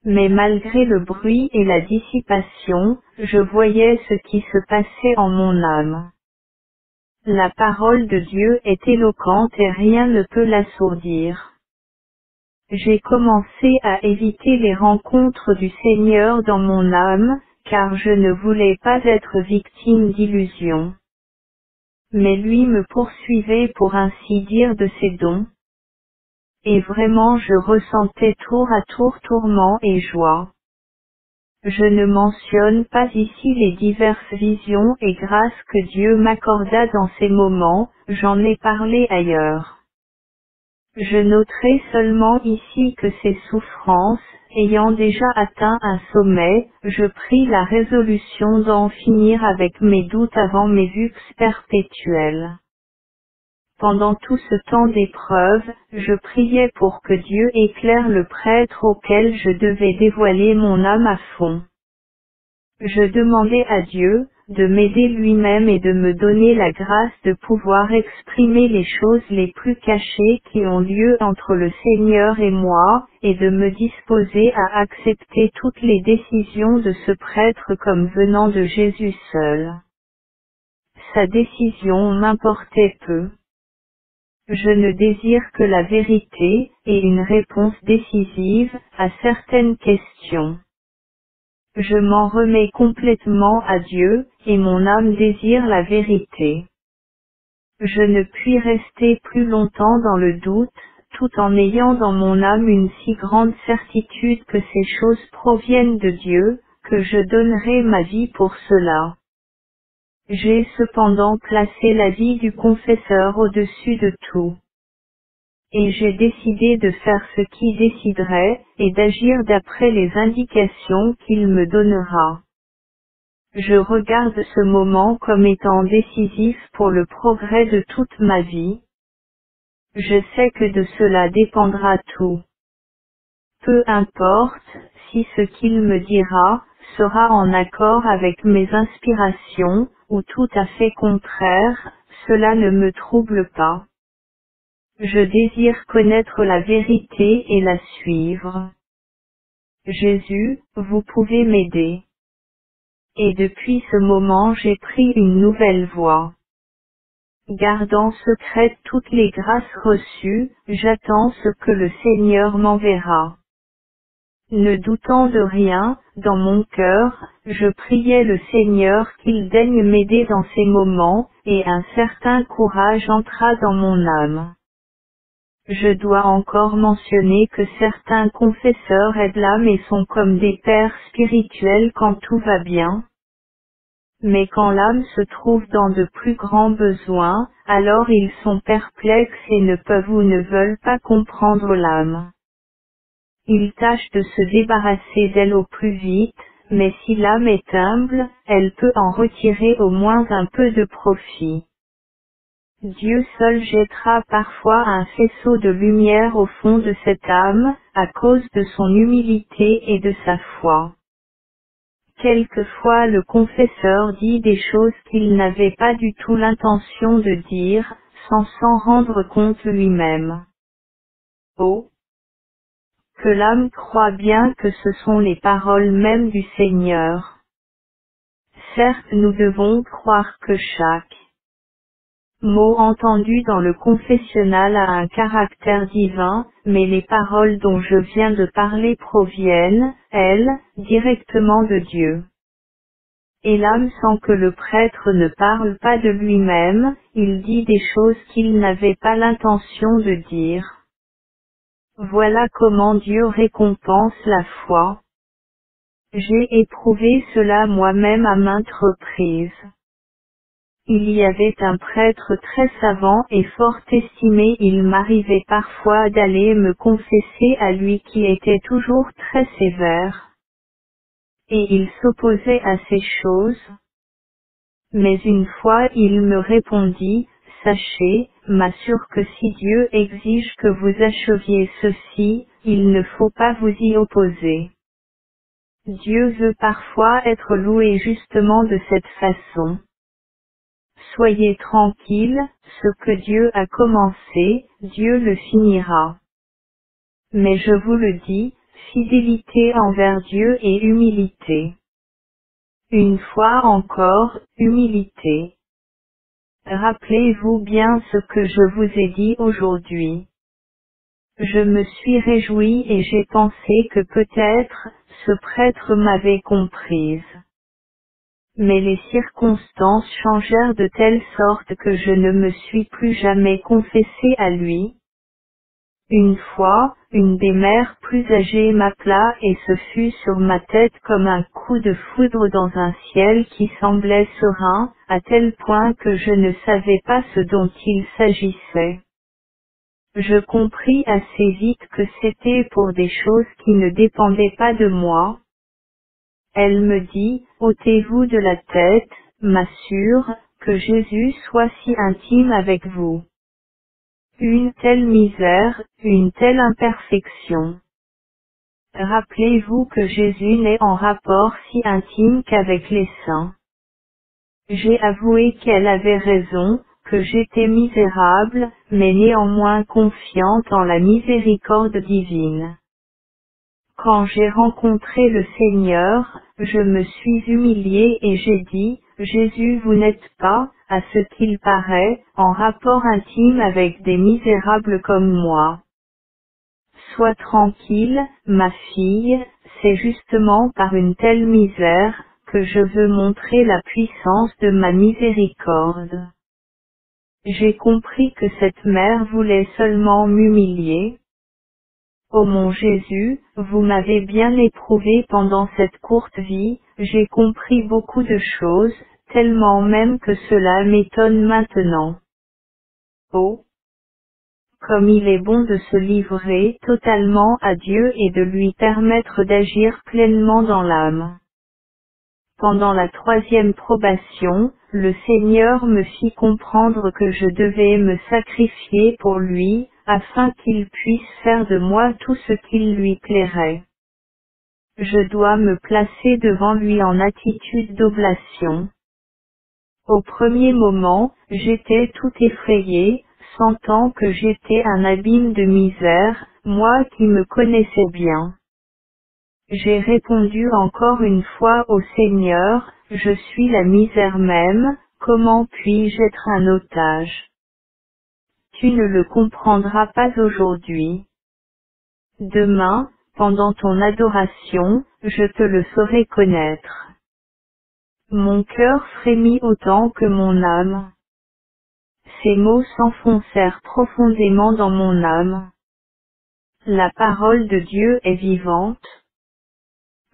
A: Mais malgré le bruit et la dissipation, je voyais ce qui se passait en mon âme. La parole de Dieu est éloquente et rien ne peut l'assourdir. J'ai commencé à éviter les rencontres du Seigneur dans mon âme, car je ne voulais pas être victime d'illusions. Mais lui me poursuivait pour ainsi dire de ses dons. Et vraiment je ressentais tour à tour tourment et joie. Je ne mentionne pas ici les diverses visions et grâces que Dieu m'accorda dans ces moments, j'en ai parlé ailleurs. Je noterai seulement ici que ces souffrances, ayant déjà atteint un sommet, je pris la résolution d'en finir avec mes doutes avant mes vues perpétuelles. Pendant tout ce temps d'épreuve, je priais pour que Dieu éclaire le prêtre auquel je devais dévoiler mon âme à fond. Je demandais à Dieu, de m'aider lui-même et de me donner la grâce de pouvoir exprimer les choses les plus cachées qui ont lieu entre le Seigneur et moi, et de me disposer à accepter toutes les décisions de ce prêtre comme venant de Jésus seul. Sa décision m'importait peu. Je ne désire que la vérité, et une réponse décisive, à certaines questions. Je m'en remets complètement à Dieu, et mon âme désire la vérité. Je ne puis rester plus longtemps dans le doute, tout en ayant dans mon âme une si grande certitude que ces choses proviennent de Dieu, que je donnerai ma vie pour cela. J'ai cependant placé la vie du confesseur au-dessus de tout. Et j'ai décidé de faire ce qui déciderait, et d'agir d'après les indications qu'il me donnera. Je regarde ce moment comme étant décisif pour le progrès de toute ma vie. Je sais que de cela dépendra tout. Peu importe, si ce qu'il me dira, sera en accord avec mes inspirations, ou tout à fait contraire, cela ne me trouble pas. Je désire connaître la vérité et la suivre. Jésus, vous pouvez m'aider. Et depuis ce moment j'ai pris une nouvelle voie. Gardant secrètes toutes les grâces reçues, j'attends ce que le Seigneur m'enverra. Ne doutant de rien, dans mon cœur, je priais le Seigneur qu'il daigne m'aider dans ces moments, et un certain courage entra dans mon âme. Je dois encore mentionner que certains confesseurs aident l'âme et sont comme des pères spirituels quand tout va bien. Mais quand l'âme se trouve dans de plus grands besoins, alors ils sont perplexes et ne peuvent ou ne veulent pas comprendre l'âme. Ils tâchent de se débarrasser d'elle au plus vite, mais si l'âme est humble, elle peut en retirer au moins un peu de profit. Dieu seul jettera parfois un faisceau de lumière au fond de cette âme, à cause de son humilité et de sa foi. Quelquefois le confesseur dit des choses qu'il n'avait pas du tout l'intention de dire, sans s'en rendre compte lui-même. Oh! Que l'âme croit bien que ce sont les paroles mêmes du Seigneur. Certes nous devons croire que chaque mot entendu dans le confessionnal a un caractère divin, mais les paroles dont je viens de parler proviennent, elles, directement de Dieu. Et l'âme sent que le prêtre ne parle pas de lui-même, il dit des choses qu'il n'avait pas l'intention de dire. Voilà comment Dieu récompense la foi. J'ai éprouvé cela moi-même à maintes reprises. Il y avait un prêtre très savant et fort estimé, il m'arrivait parfois d'aller me confesser à lui qui était toujours très sévère. Et il s'opposait à ces choses. Mais une fois il me répondit, sachez, m'assure que si Dieu exige que vous acheviez ceci, il ne faut pas vous y opposer. Dieu veut parfois être loué justement de cette façon. Soyez tranquille, ce que Dieu a commencé, Dieu le finira. Mais je vous le dis, fidélité envers Dieu et humilité. Une fois encore, humilité. Rappelez-vous bien ce que je vous ai dit aujourd'hui. Je me suis réjoui et j'ai pensé que peut-être, ce prêtre m'avait comprise. Mais les circonstances changèrent de telle sorte que je ne me suis plus jamais confessé à lui. Une fois, une des mères plus âgées m'appela et ce fut sur ma tête comme un coup de foudre dans un ciel qui semblait serein, à tel point que je ne savais pas ce dont il s'agissait. Je compris assez vite que c'était pour des choses qui ne dépendaient pas de moi. Elle me dit, ôtez-vous de la tête, ma sœur, que Jésus soit si intime avec vous. Une telle misère, une telle imperfection. Rappelez-vous que Jésus n'est en rapport si intime qu'avec les saints. J'ai avoué qu'elle avait raison, que j'étais misérable, mais néanmoins confiante en la miséricorde divine. Quand j'ai rencontré le Seigneur, je me suis humilié et j'ai dit, Jésus, vous n'êtes pas, à ce qu'il paraît, en rapport intime avec des misérables comme moi. Sois tranquille, ma fille, c'est justement par une telle misère, que je veux montrer la puissance de ma miséricorde. J'ai compris que cette mère voulait seulement m'humilier. Ô mon Jésus, vous m'avez bien éprouvé pendant cette courte vie, j'ai compris beaucoup de choses, tellement même que cela m'étonne maintenant. Oh, comme il est bon de se livrer totalement à Dieu et de lui permettre d'agir pleinement dans l'âme. Pendant la 3e probation, le Seigneur me fit comprendre que je devais me sacrifier pour lui, afin qu'il puisse faire de moi tout ce qu'il lui plairait. Je dois me placer devant lui en attitude d'oblation. Au premier moment, j'étais tout effrayé, sentant que j'étais un abîme de misère, moi qui me connaissais bien. J'ai répondu encore une fois au Seigneur, je suis la misère même, comment puis-je être un otage? Tu ne le comprendras pas aujourd'hui. Demain, pendant ton adoration, je te le ferai connaître. Mon cœur frémit autant que mon âme. Ces mots s'enfoncèrent profondément dans mon âme. La parole de Dieu est vivante.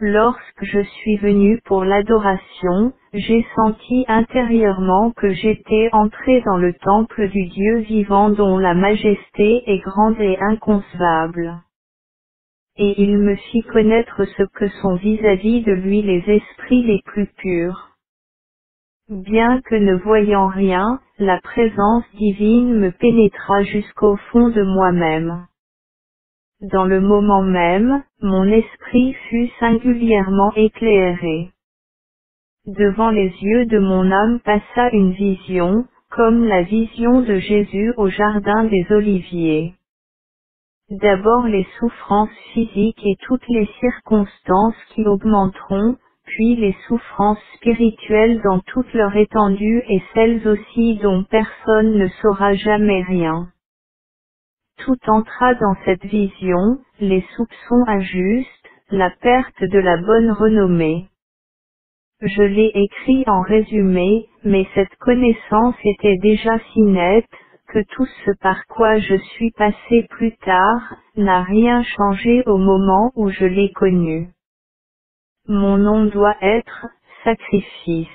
A: Lorsque je suis venu pour l'adoration, j'ai senti intérieurement que j'étais entré dans le temple du Dieu vivant dont la majesté est grande et inconcevable. Et il me fit connaître ce que sont vis-à-vis de lui les esprits les plus purs. Bien que ne voyant rien, la présence divine me pénétra jusqu'au fond de moi-même. Dans le moment même, mon esprit fut singulièrement éclairé. Devant les yeux de mon âme passa une vision, comme la vision de Jésus au jardin des Oliviers. D'abord les souffrances physiques et toutes les circonstances qui augmenteront, puis les souffrances spirituelles dans toute leur étendue et celles aussi dont personne ne saura jamais rien. Tout entra dans cette vision, les soupçons injustes, la perte de la bonne renommée. Je l'ai écrit en résumé, mais cette connaissance était déjà si nette, que tout ce par quoi je suis passé plus tard, n'a rien changé au moment où je l'ai connu. Mon nom doit être « sacrifice ».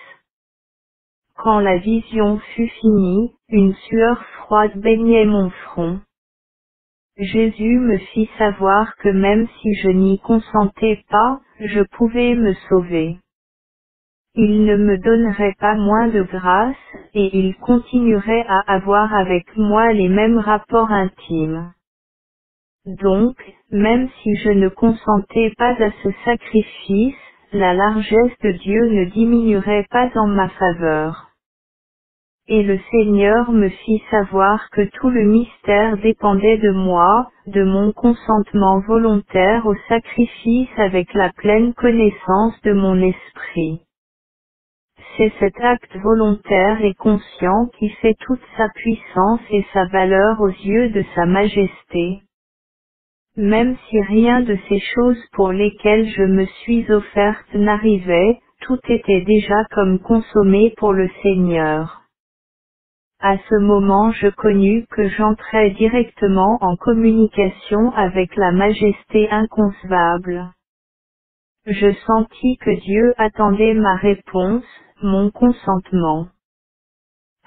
A: Quand la vision fut finie, une sueur froide baignait mon front. Jésus me fit savoir que même si je n'y consentais pas, je pouvais me sauver. Il ne me donnerait pas moins de grâce, et il continuerait à avoir avec moi les mêmes rapports intimes. Donc, même si je ne consentais pas à ce sacrifice, la largesse de Dieu ne diminuerait pas en ma faveur. Et le Seigneur me fit savoir que tout le mystère dépendait de moi, de mon consentement volontaire au sacrifice avec la pleine connaissance de mon esprit. C'est cet acte volontaire et conscient qui fait toute sa puissance et sa valeur aux yeux de sa majesté. Même si rien de ces choses pour lesquelles je me suis offerte n'arrivait, tout était déjà comme consommé pour le Seigneur. À ce moment je connus que j'entrais directement en communication avec la majesté inconcevable. Je sentis que Dieu attendait ma réponse, mon consentement.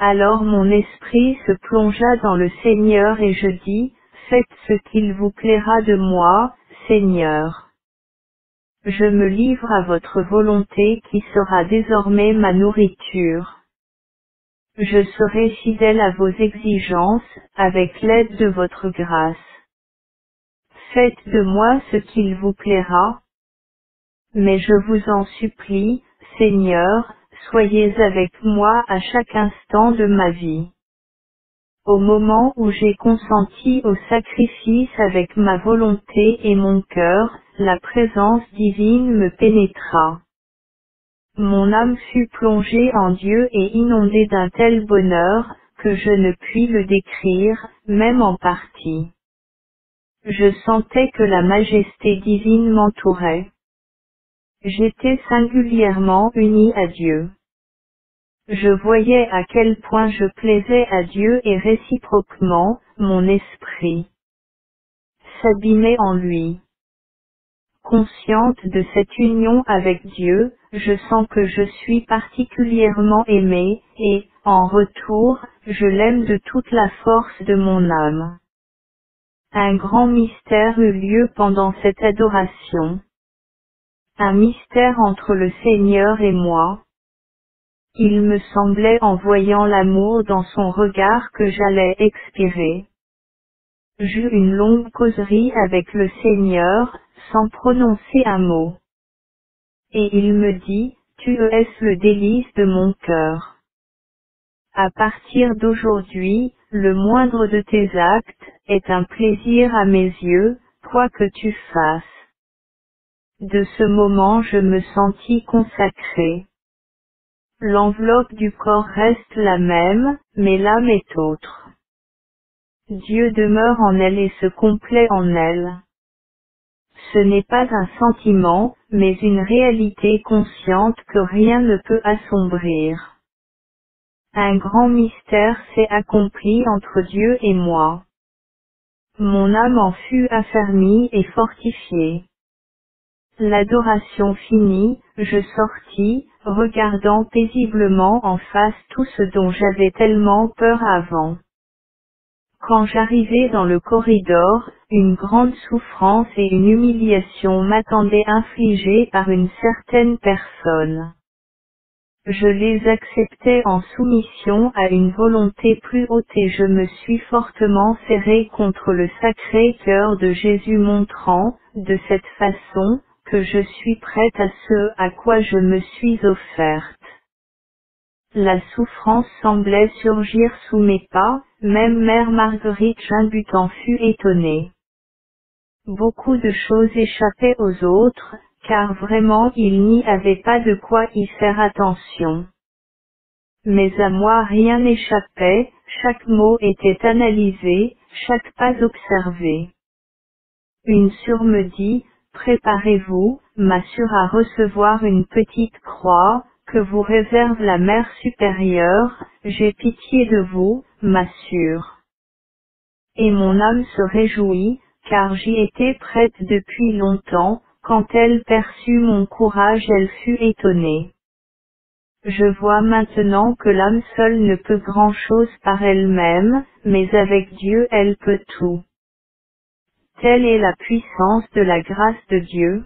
A: Alors mon esprit se plongea dans le Seigneur et je dis, faites ce qu'il vous plaira de moi, Seigneur. Je me livre à votre volonté qui sera désormais ma nourriture. Je serai fidèle à vos exigences, avec l'aide de votre grâce. Faites de moi ce qu'il vous plaira. Mais je vous en supplie, Seigneur, soyez avec moi à chaque instant de ma vie. Au moment où j'ai consenti au sacrifice avec ma volonté et mon cœur, la présence divine me pénétra. Mon âme fut plongée en Dieu et inondée d'un tel bonheur, que je ne puis le décrire, même en partie. Je sentais que la majesté divine m'entourait. J'étais singulièrement uni à Dieu. Je voyais à quel point je plaisais à Dieu et réciproquement, mon esprit s'abîmait en lui. Consciente de cette union avec Dieu, je sens que je suis particulièrement aimée, et, en retour, je l'aime de toute la force de mon âme. Un grand mystère eut lieu pendant cette adoration. Un mystère entre le Seigneur et moi. Il me semblait en voyant l'amour dans son regard que j'allais expirer. J'eus une longue causerie avec le Seigneur, sans prononcer un mot. Et il me dit, tu es le délice de mon cœur. À partir d'aujourd'hui, le moindre de tes actes, est un plaisir à mes yeux, quoi que tu fasses. De ce moment je me sentis consacré. L'enveloppe du corps reste la même, mais l'âme est autre. Dieu demeure en elle et se complaît en elle. Ce n'est pas un sentiment, mais une réalité consciente que rien ne peut assombrir. Un grand mystère s'est accompli entre Dieu et moi. Mon âme en fut affermie et fortifiée. L'adoration finie, je sortis, regardant paisiblement en face tout ce dont j'avais tellement peur avant. Quand j'arrivai dans le corridor, une grande souffrance et une humiliation m'attendaient infligées par une certaine personne. Je les acceptais en soumission à une volonté plus haute et je me suis fortement serré contre le sacré cœur de Jésus montrant, de cette façon, que je suis prête à ce à quoi je me suis offerte. La souffrance semblait surgir sous mes pas, même Mère Marguerite Gimbut en fut étonnée. Beaucoup de choses échappaient aux autres, car vraiment il n'y avait pas de quoi y faire attention. Mais à moi rien n'échappait, chaque mot était analysé, chaque pas observé. Une sœur me dit, préparez-vous, ma sœur à recevoir une petite croix, que vous réserve la Mère supérieure, j'ai pitié de vous, ma sœur. Et mon âme se réjouit, car j'y étais prête depuis longtemps, quand elle perçut mon courage elle fut étonnée. Je vois maintenant que l'âme seule ne peut grand-chose par elle-même, mais avec Dieu elle peut tout. Telle est la puissance de la grâce de Dieu.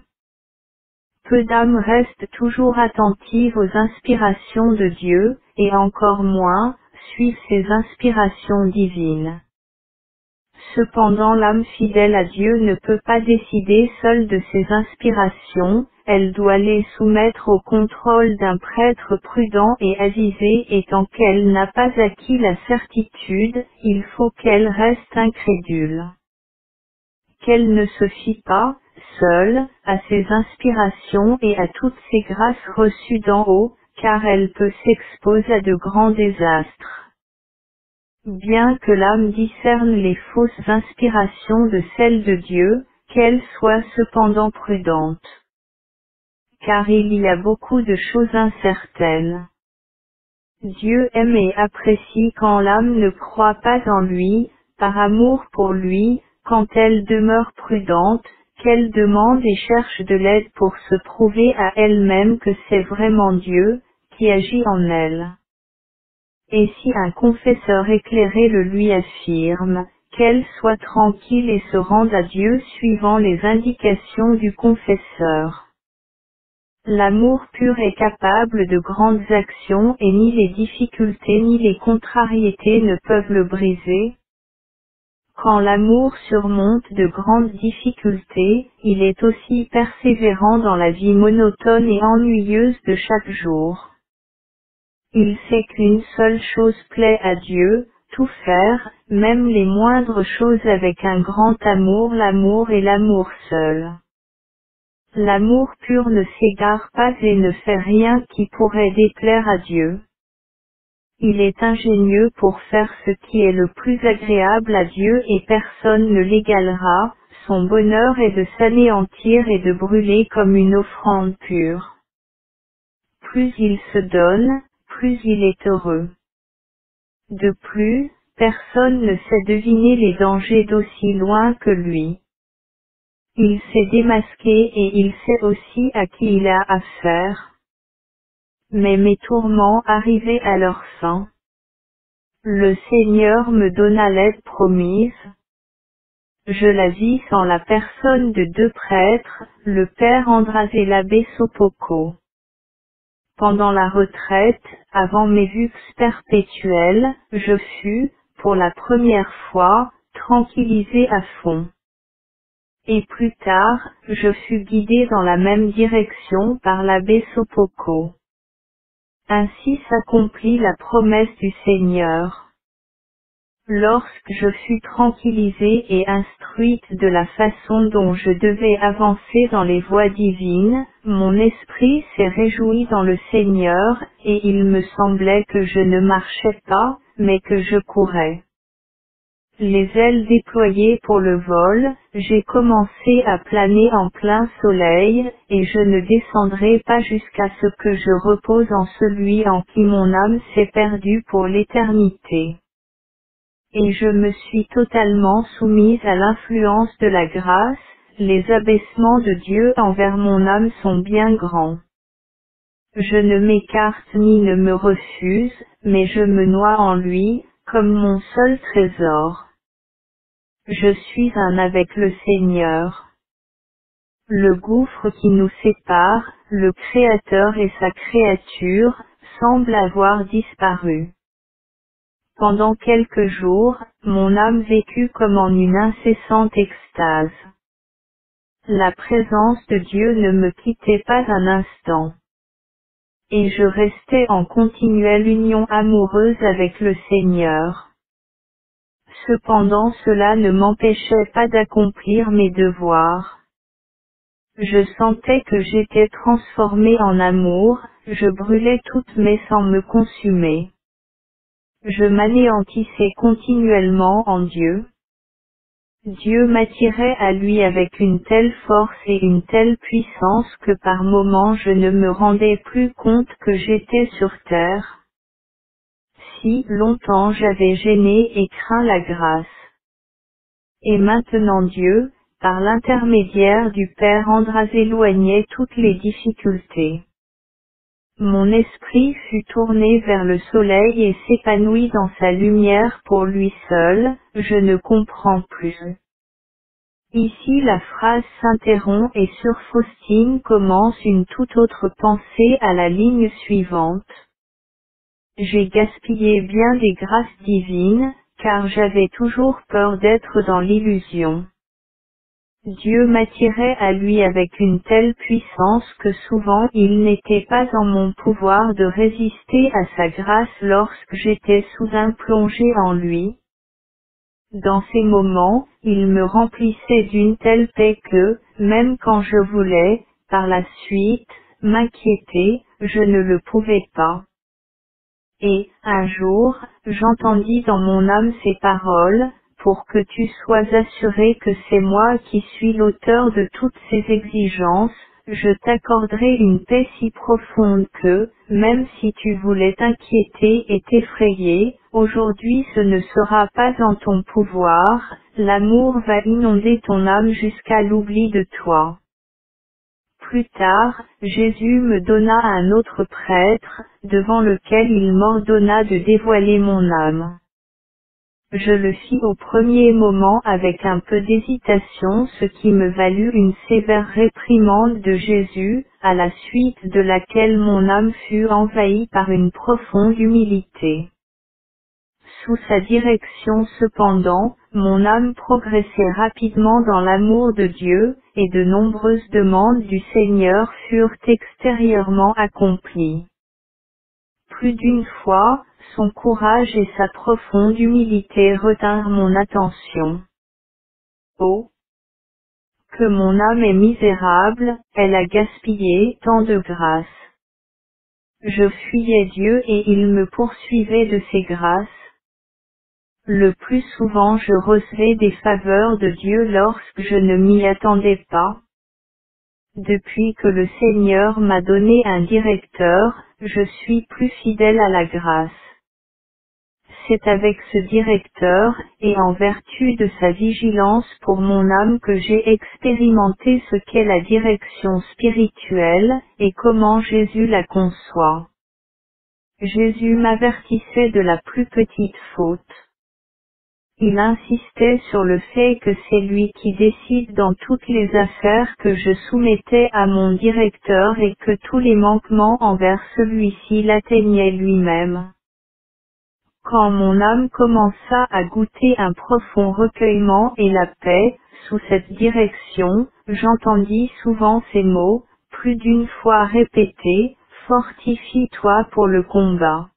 A: Peu d'âmes restent toujours attentives aux inspirations de Dieu, et encore moins, suivent ses inspirations divines. Cependant l'âme fidèle à Dieu ne peut pas décider seule de ses inspirations, elle doit les soumettre au contrôle d'un prêtre prudent et avisé et tant qu'elle n'a pas acquis la certitude, il faut qu'elle reste incrédule. Qu'elle ne se fie pas, seule, à ses inspirations et à toutes ces grâces reçues d'en haut, car elle peut s'exposer à de grands désastres. Bien que l'âme discerne les fausses inspirations de celles de Dieu, qu'elle soit cependant prudente. Car il y a beaucoup de choses incertaines. Dieu aime et apprécie quand l'âme ne croit pas en lui, par amour pour lui, quand elle demeure prudente, qu'elle demande et cherche de l'aide pour se prouver à elle-même que c'est vraiment Dieu, qui agit en elle. Et si un confesseur éclairé le lui affirme, qu'elle soit tranquille et se rende à Dieu suivant les indications du confesseur. L'amour pur est capable de grandes actions et ni les difficultés ni les contrariétés ne peuvent le briser. Quand l'amour surmonte de grandes difficultés, il est aussi persévérant dans la vie monotone et ennuyeuse de chaque jour. Il sait qu'une seule chose plaît à Dieu, tout faire, même les moindres choses avec un grand amour, l'amour et l'amour seul. L'amour pur ne s'égare pas et ne fait rien qui pourrait déplaire à Dieu. Il est ingénieux pour faire ce qui est le plus agréable à Dieu et personne ne l'égalera, son bonheur est de s'anéantir et de brûler comme une offrande pure. Plus il se donne, plus il est heureux. De plus, personne ne sait deviner les dangers d'aussi loin que lui. Il sait démasquer et il sait aussi à qui il a affaire. Mais mes tourments arrivaient à leur fin. Le Seigneur me donna l'aide promise. Je la vis en la personne de deux prêtres, le père András et l'abbé Sopocco. Pendant la retraite, avant mes vux perpétuelles, je fus, pour la première fois, tranquillisé à fond. Et plus tard, je fus guidé dans la même direction par l'abbé Sopocco. Ainsi s'accomplit la promesse du Seigneur. Lorsque je fus tranquillisé et instruite de la façon dont je devais avancer dans les voies divines, mon esprit s'est réjoui dans le Seigneur, et il me semblait que je ne marchais pas, mais que je courais. Les ailes déployées pour le vol, j'ai commencé à planer en plein soleil, et je ne descendrai pas jusqu'à ce que je repose en celui en qui mon âme s'est perdue pour l'éternité. Et je me suis totalement soumise à l'influence de la grâce, les abaissements de Dieu envers mon âme sont bien grands. Je ne m'écarte ni ne me refuse, mais je me noie en lui, comme mon seul trésor. Je suis un avec le Seigneur. Le gouffre qui nous sépare, le Créateur et sa créature, semble avoir disparu. Pendant quelques jours, mon âme vécut comme en une incessante extase. La présence de Dieu ne me quittait pas un instant. Et je restais en continuelle union amoureuse avec le Seigneur. Cependant cela ne m'empêchait pas d'accomplir mes devoirs. Je sentais que j'étais transformé en amour, je brûlais toutes mes sans me consumer. Je m'anéantissais continuellement en Dieu. Dieu m'attirait à lui avec une telle force et une telle puissance que par moments je ne me rendais plus compte que j'étais sur terre. Si longtemps j'avais gêné et craint la grâce. Et maintenant Dieu, par l'intermédiaire du Père András, éloignait toutes les difficultés. Mon esprit fut tourné vers le soleil et s'épanouit dans sa lumière pour lui seul, je ne comprends plus. Ici la phrase s'interrompt et sur Faustine commence une toute autre pensée à la ligne suivante. J'ai gaspillé bien des grâces divines, car j'avais toujours peur d'être dans l'illusion. Dieu m'attirait à lui avec une telle puissance que souvent il n'était pas en mon pouvoir de résister à sa grâce lorsque j'étais soudain plongé en lui. Dans ces moments, il me remplissait d'une telle paix que, même quand je voulais, par la suite, m'inquiéter, je ne le pouvais pas. Et, un jour, j'entendis dans mon âme ces paroles, pour que tu sois assuré que c'est moi qui suis l'auteur de toutes ces exigences, je t'accorderai une paix si profonde que, même si tu voulais t'inquiéter et t'effrayer, aujourd'hui ce ne sera pas en ton pouvoir, l'amour va inonder ton âme jusqu'à l'oubli de toi. Plus tard, Jésus me donna un autre prêtre, devant lequel il m'ordonna de dévoiler mon âme. Je le fis au premier moment avec un peu d'hésitation, ce qui me valut une sévère réprimande de Jésus, à la suite de laquelle mon âme fut envahie par une profonde humilité. Sous sa direction cependant, mon âme progressait rapidement dans l'amour de Dieu, et de nombreuses demandes du Seigneur furent extérieurement accomplies. Plus d'une fois, son courage et sa profonde humilité retinrent mon attention. Oh! Que mon âme est misérable, elle a gaspillé tant de grâce. Je fuyais Dieu et il me poursuivait de ses grâces. Le plus souvent je recevais des faveurs de Dieu lorsque je ne m'y attendais pas. Depuis que le Seigneur m'a donné un directeur, je suis plus fidèle à la grâce. C'est avec ce directeur, et en vertu de sa vigilance pour mon âme que j'ai expérimenté ce qu'est la direction spirituelle, et comment Jésus la conçoit. Jésus m'avertissait de la plus petite faute. Il insistait sur le fait que c'est lui qui décide dans toutes les affaires que je soumettais à mon directeur et que tous les manquements envers celui-ci l'atteignaient lui-même. Quand mon âme commença à goûter un profond recueillement et la paix, sous cette direction, j'entendis souvent ces mots, plus d'une fois répétés, « Fortifie-toi pour le combat ».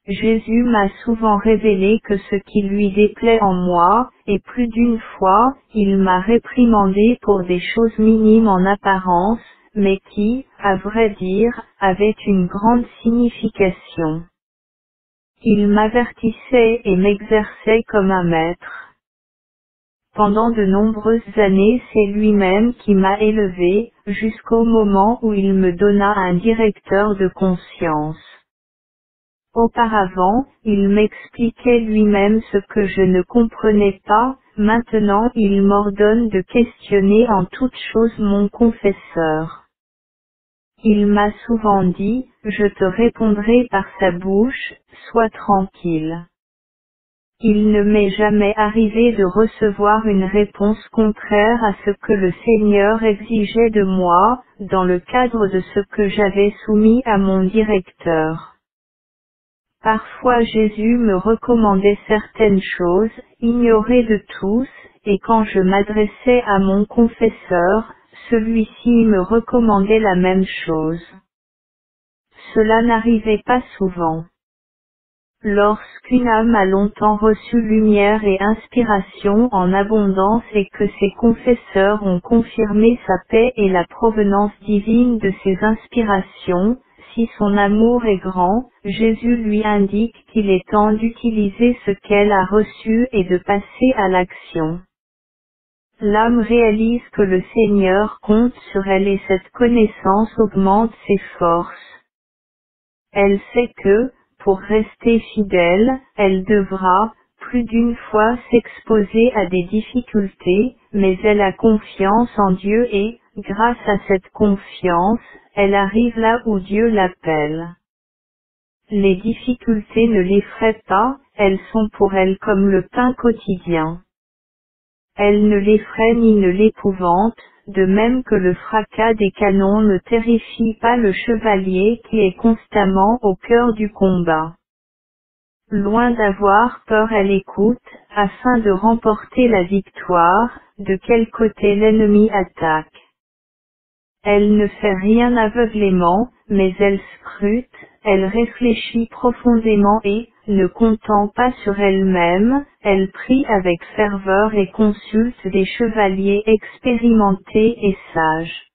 A: Jésus m'a souvent révélé que ce qui lui déplaît en moi, et plus d'une fois, il m'a réprimandé pour des choses minimes en apparence, mais qui, à vrai dire, avaient une grande signification. Il m'avertissait et m'exerçait comme un maître. Pendant de nombreuses années, c'est lui-même qui m'a élevé, jusqu'au moment où il me donna un directeur de conscience. Auparavant, il m'expliquait lui-même ce que je ne comprenais pas, maintenant il m'ordonne de questionner en toute chose mon confesseur. Il m'a souvent dit, je te répondrai par sa bouche, sois tranquille. Il ne m'est jamais arrivé de recevoir une réponse contraire à ce que le Seigneur exigeait de moi, dans le cadre de ce que j'avais soumis à mon directeur. Parfois Jésus me recommandait certaines choses, ignorées de tous, et quand je m'adressais à mon confesseur, celui-ci me recommandait la même chose. Cela n'arrivait pas souvent. Lorsqu'une âme a longtemps reçu lumière et inspiration en abondance et que ses confesseurs ont confirmé sa paix et la provenance divine de ses inspirations, si son amour est grand, Jésus lui indique qu'il est temps d'utiliser ce qu'elle a reçu et de passer à l'action. L'âme réalise que le Seigneur compte sur elle et cette connaissance augmente ses forces. Elle sait que, pour rester fidèle, elle devra, plus d'une fois s'exposer à des difficultés, mais elle a confiance en Dieu et, grâce à cette confiance, elle arrive là où Dieu l'appelle. Les difficultés ne l'effraient pas, elles sont pour elle comme le pain quotidien. Elle ne l'effraie ni ne l'épouvante, de même que le fracas des canons ne terrifie pas le chevalier qui est constamment au cœur du combat. Loin d'avoir peur, elle écoute, afin de remporter la victoire, de quel côté l'ennemi attaque. Elle ne fait rien aveuglément, mais elle scrute, elle réfléchit profondément et, ne comptant pas sur elle-même, elle prie avec ferveur et consulte des chevaliers expérimentés et sages.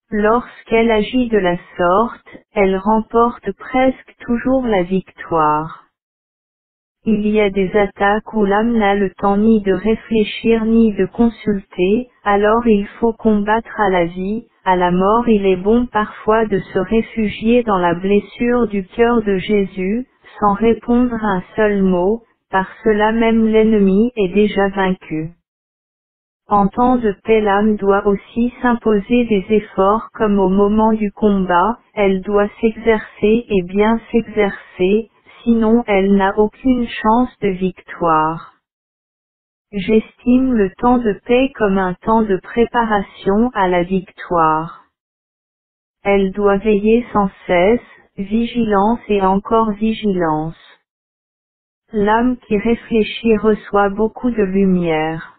A: Lorsqu'elle agit de la sorte, elle remporte presque toujours la victoire. Il y a des attaques où l'âme n'a le temps ni de réfléchir ni de consulter, alors il faut combattre à la vie, à la mort il est bon parfois de se réfugier dans la blessure du cœur de Jésus, sans répondre un seul mot, par cela même l'ennemi est déjà vaincu. En temps de paix l'âme doit aussi s'imposer des efforts comme au moment du combat, elle doit s'exercer et bien s'exercer, sinon elle n'a aucune chance de victoire. J'estime le temps de paix comme un temps de préparation à la victoire. Elle doit veiller sans cesse, vigilance et encore vigilance. L'âme qui réfléchit reçoit beaucoup de lumière.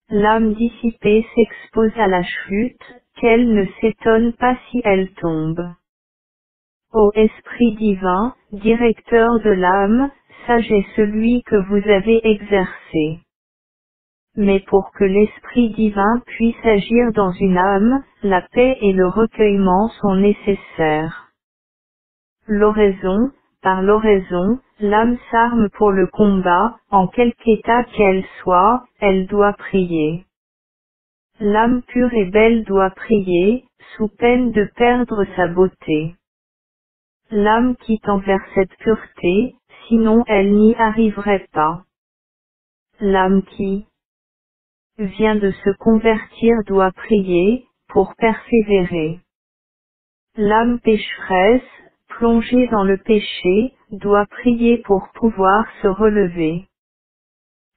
A: L'âme dissipée s'expose à la chute, qu'elle ne s'étonne pas si elle tombe. Ô Esprit divin, directeur de l'âme, sage est celui que vous avez exercé. Mais pour que l'Esprit divin puisse agir dans une âme, la paix et le recueillement sont nécessaires. L'oraison, par l'oraison, l'âme s'arme pour le combat, en quelque état qu'elle soit, elle doit prier. L'âme pure et belle doit prier, sous peine de perdre sa beauté. L'âme qui tend vers cette pureté, sinon elle n'y arriverait pas. L'âme qui vient de se convertir doit prier, pour persévérer. L'âme pécheresse, plongée dans le péché, doit prier pour pouvoir se relever.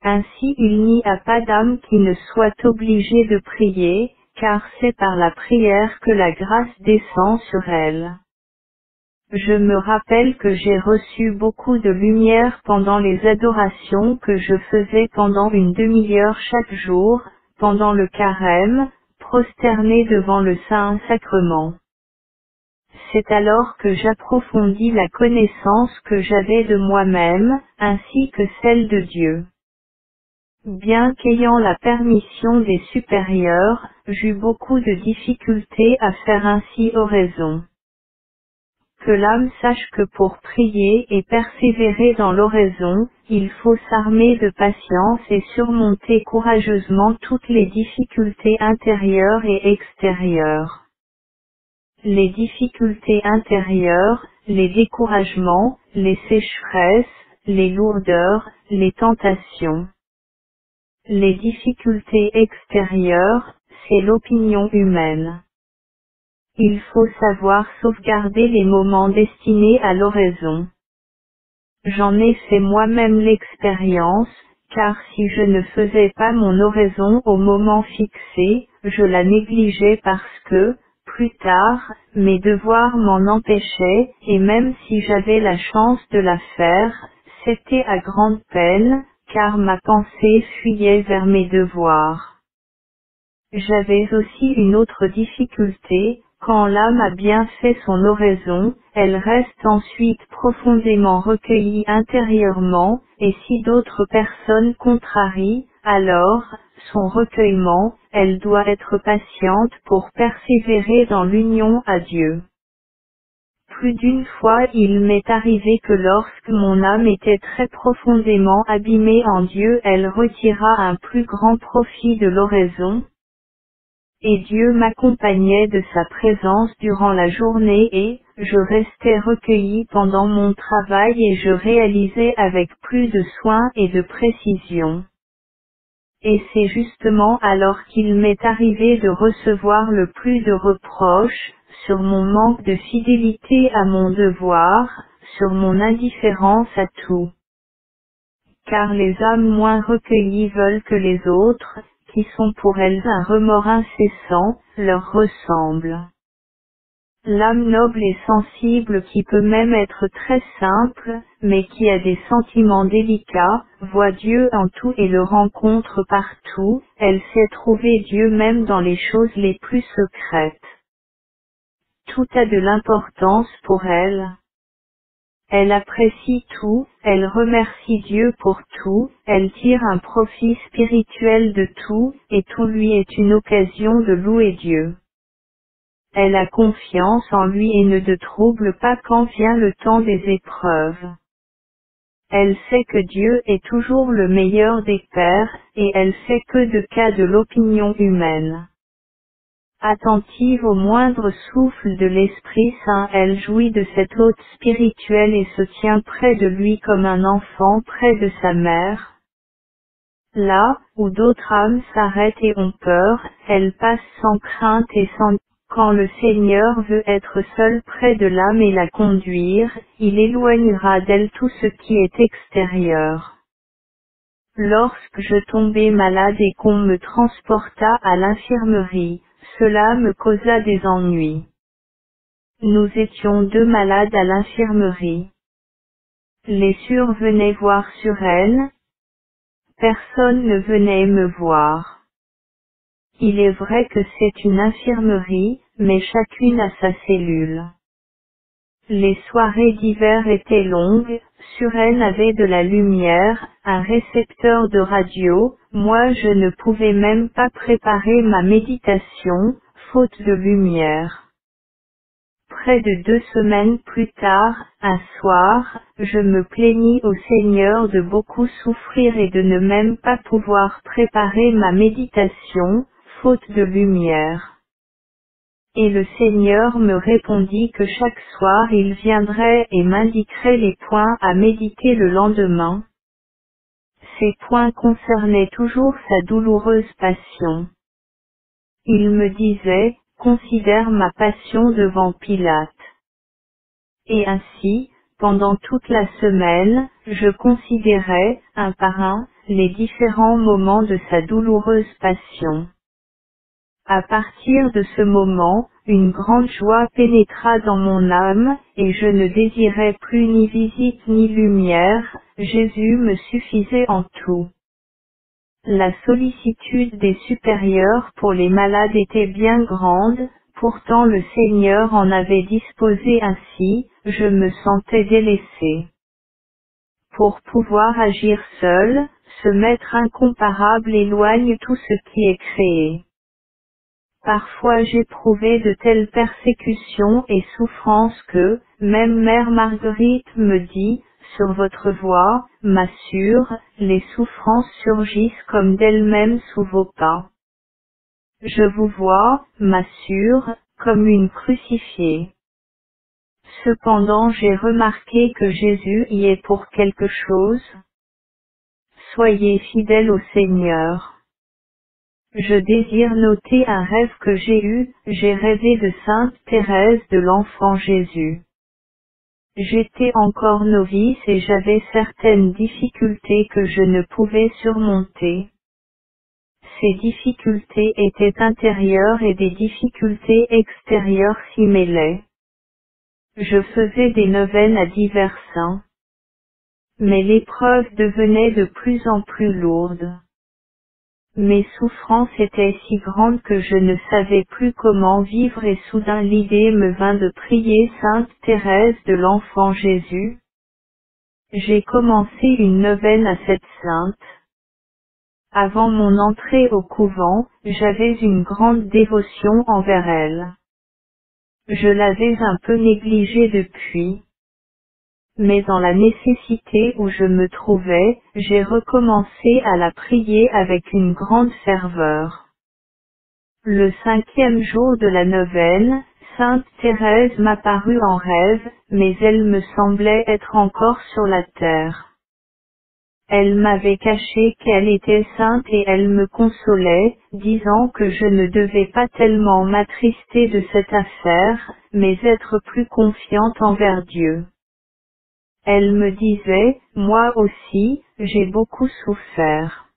A: Ainsi il n'y a pas d'âme qui ne soit obligée de prier, car c'est par la prière que la grâce descend sur elle. Je me rappelle que j'ai reçu beaucoup de lumière pendant les adorations que je faisais pendant une demi-heure chaque jour, pendant le carême, prosterné devant le Saint-Sacrement. C'est alors que j'approfondis la connaissance que j'avais de moi-même, ainsi que celle de Dieu. Bien qu'ayant la permission des supérieurs, j'eus beaucoup de difficultés à faire ainsi oraison. Que l'âme sache que pour prier et persévérer dans l'oraison, il faut s'armer de patience et surmonter courageusement toutes les difficultés intérieures et extérieures. Les difficultés intérieures, les découragements, les sécheresses, les lourdeurs, les tentations. Les difficultés extérieures, c'est l'opinion humaine. Il faut savoir sauvegarder les moments destinés à l'oraison. J'en ai fait moi-même l'expérience, car si je ne faisais pas mon oraison au moment fixé, je la négligeais parce que, plus tard, mes devoirs m'en empêchaient, et même si j'avais la chance de la faire, c'était à grande peine, car ma pensée fuyait vers mes devoirs. J'avais aussi une autre difficulté, quand l'âme a bien fait son oraison, elle reste ensuite profondément recueillie intérieurement, et si d'autres personnes contrarient, alors, son recueillement, elle doit être patiente pour persévérer dans l'union à Dieu. Plus d'une fois il m'est arrivé que lorsque mon âme était très profondément abîmée en Dieu elle retira un plus grand profit de l'oraison, et Dieu m'accompagnait de sa présence durant la journée et, je restais recueilli pendant mon travail et je réalisais avec plus de soin et de précision. Et c'est justement alors qu'il m'est arrivé de recevoir le plus de reproches, sur mon manque de fidélité à mon devoir, sur mon indifférence à tout. Car les âmes moins recueillies veulent que les autres, qui sont pour elles un remords incessant, leur ressemblent. L'âme noble et sensible qui peut même être très simple, mais qui a des sentiments délicats, voit Dieu en tout et le rencontre partout, elle sait trouver Dieu même dans les choses les plus secrètes. Tout a de l'importance pour elle. Elle apprécie tout, elle remercie Dieu pour tout, elle tire un profit spirituel de tout, et tout lui est une occasion de louer Dieu. Elle a confiance en lui et ne de trouble pas quand vient le temps des épreuves. Elle sait que Dieu est toujours le meilleur des pères, et elle fait peu de cas de l'opinion humaine. Attentive au moindre souffle de l'Esprit Saint, elle jouit de cette hôte spirituelle et se tient près de lui comme un enfant près de sa mère. Là, où d'autres âmes s'arrêtent et ont peur, elle passe sans crainte et sans... Quand le Seigneur veut être seul près de l'âme et la conduire, il éloignera d'elle tout ce qui est extérieur. Lorsque je tombai malade et qu'on me transporta à l'infirmerie, cela me causa des ennuis. Nous étions 2 malades à l'infirmerie. Les sœurs venaient voir sur elle. Personne ne venait me voir. Il est vrai que c'est une infirmerie, mais chacune a sa cellule. Les soirées d'hiver étaient longues, Suresnes avait de la lumière, un récepteur de radio, moi je ne pouvais même pas préparer ma méditation, faute de lumière. Près de 2 semaines plus tard, un soir, je me plaignis au Seigneur de beaucoup souffrir et de ne même pas pouvoir préparer ma méditation, faute de lumière. Et le Seigneur me répondit que chaque soir il viendrait et m'indiquerait les points à méditer le lendemain. Ces points concernaient toujours sa douloureuse passion. Il me disait, considère ma passion devant Pilate. Et ainsi, pendant toute la semaine, je considérais, un par un, les différents moments de sa douloureuse passion. À partir de ce moment, une grande joie pénétra dans mon âme, et je ne désirais plus ni visite ni lumière, Jésus me suffisait en tout. La sollicitude des supérieurs pour les malades était bien grande, pourtant le Seigneur en avait disposé ainsi, je me sentais délaissé. Pour pouvoir agir seul, ce Maître incomparable éloigne tout ce qui est créé. Parfois j'éprouvais de telles persécutions et souffrances que, même Mère Marguerite me dit, sur votre voie, ma sœur, les souffrances surgissent comme d'elles-mêmes sous vos pas. Je vous vois, ma sœur, comme une crucifiée. Cependant j'ai remarqué que Jésus y est pour quelque chose. Soyez fidèles au Seigneur. Je désire noter un rêve que j'ai rêvé de Sainte Thérèse de l'Enfant Jésus. J'étais encore novice et j'avais certaines difficultés que je ne pouvais surmonter. Ces difficultés étaient intérieures et des difficultés extérieures s'y mêlaient. Je faisais des neuvaines à divers saints. Mais l'épreuve devenait de plus en plus lourde. Mes souffrances étaient si grandes que je ne savais plus comment vivre et soudain l'idée me vint de prier Sainte Thérèse de l'Enfant Jésus. J'ai commencé une neuvaine à cette sainte. Avant mon entrée au couvent, j'avais une grande dévotion envers elle. Je l'avais un peu négligée depuis. Mais dans la nécessité où je me trouvais, j'ai recommencé à la prier avec une grande ferveur. Le 5e jour de la neuvaine, Sainte Thérèse m'apparut en rêve, mais elle me semblait être encore sur la terre. Elle m'avait caché qu'elle était sainte et elle me consolait, disant que je ne devais pas tellement m'attrister de cette affaire, mais être plus confiante envers Dieu. Elle me disait, moi aussi, j'ai beaucoup souffert.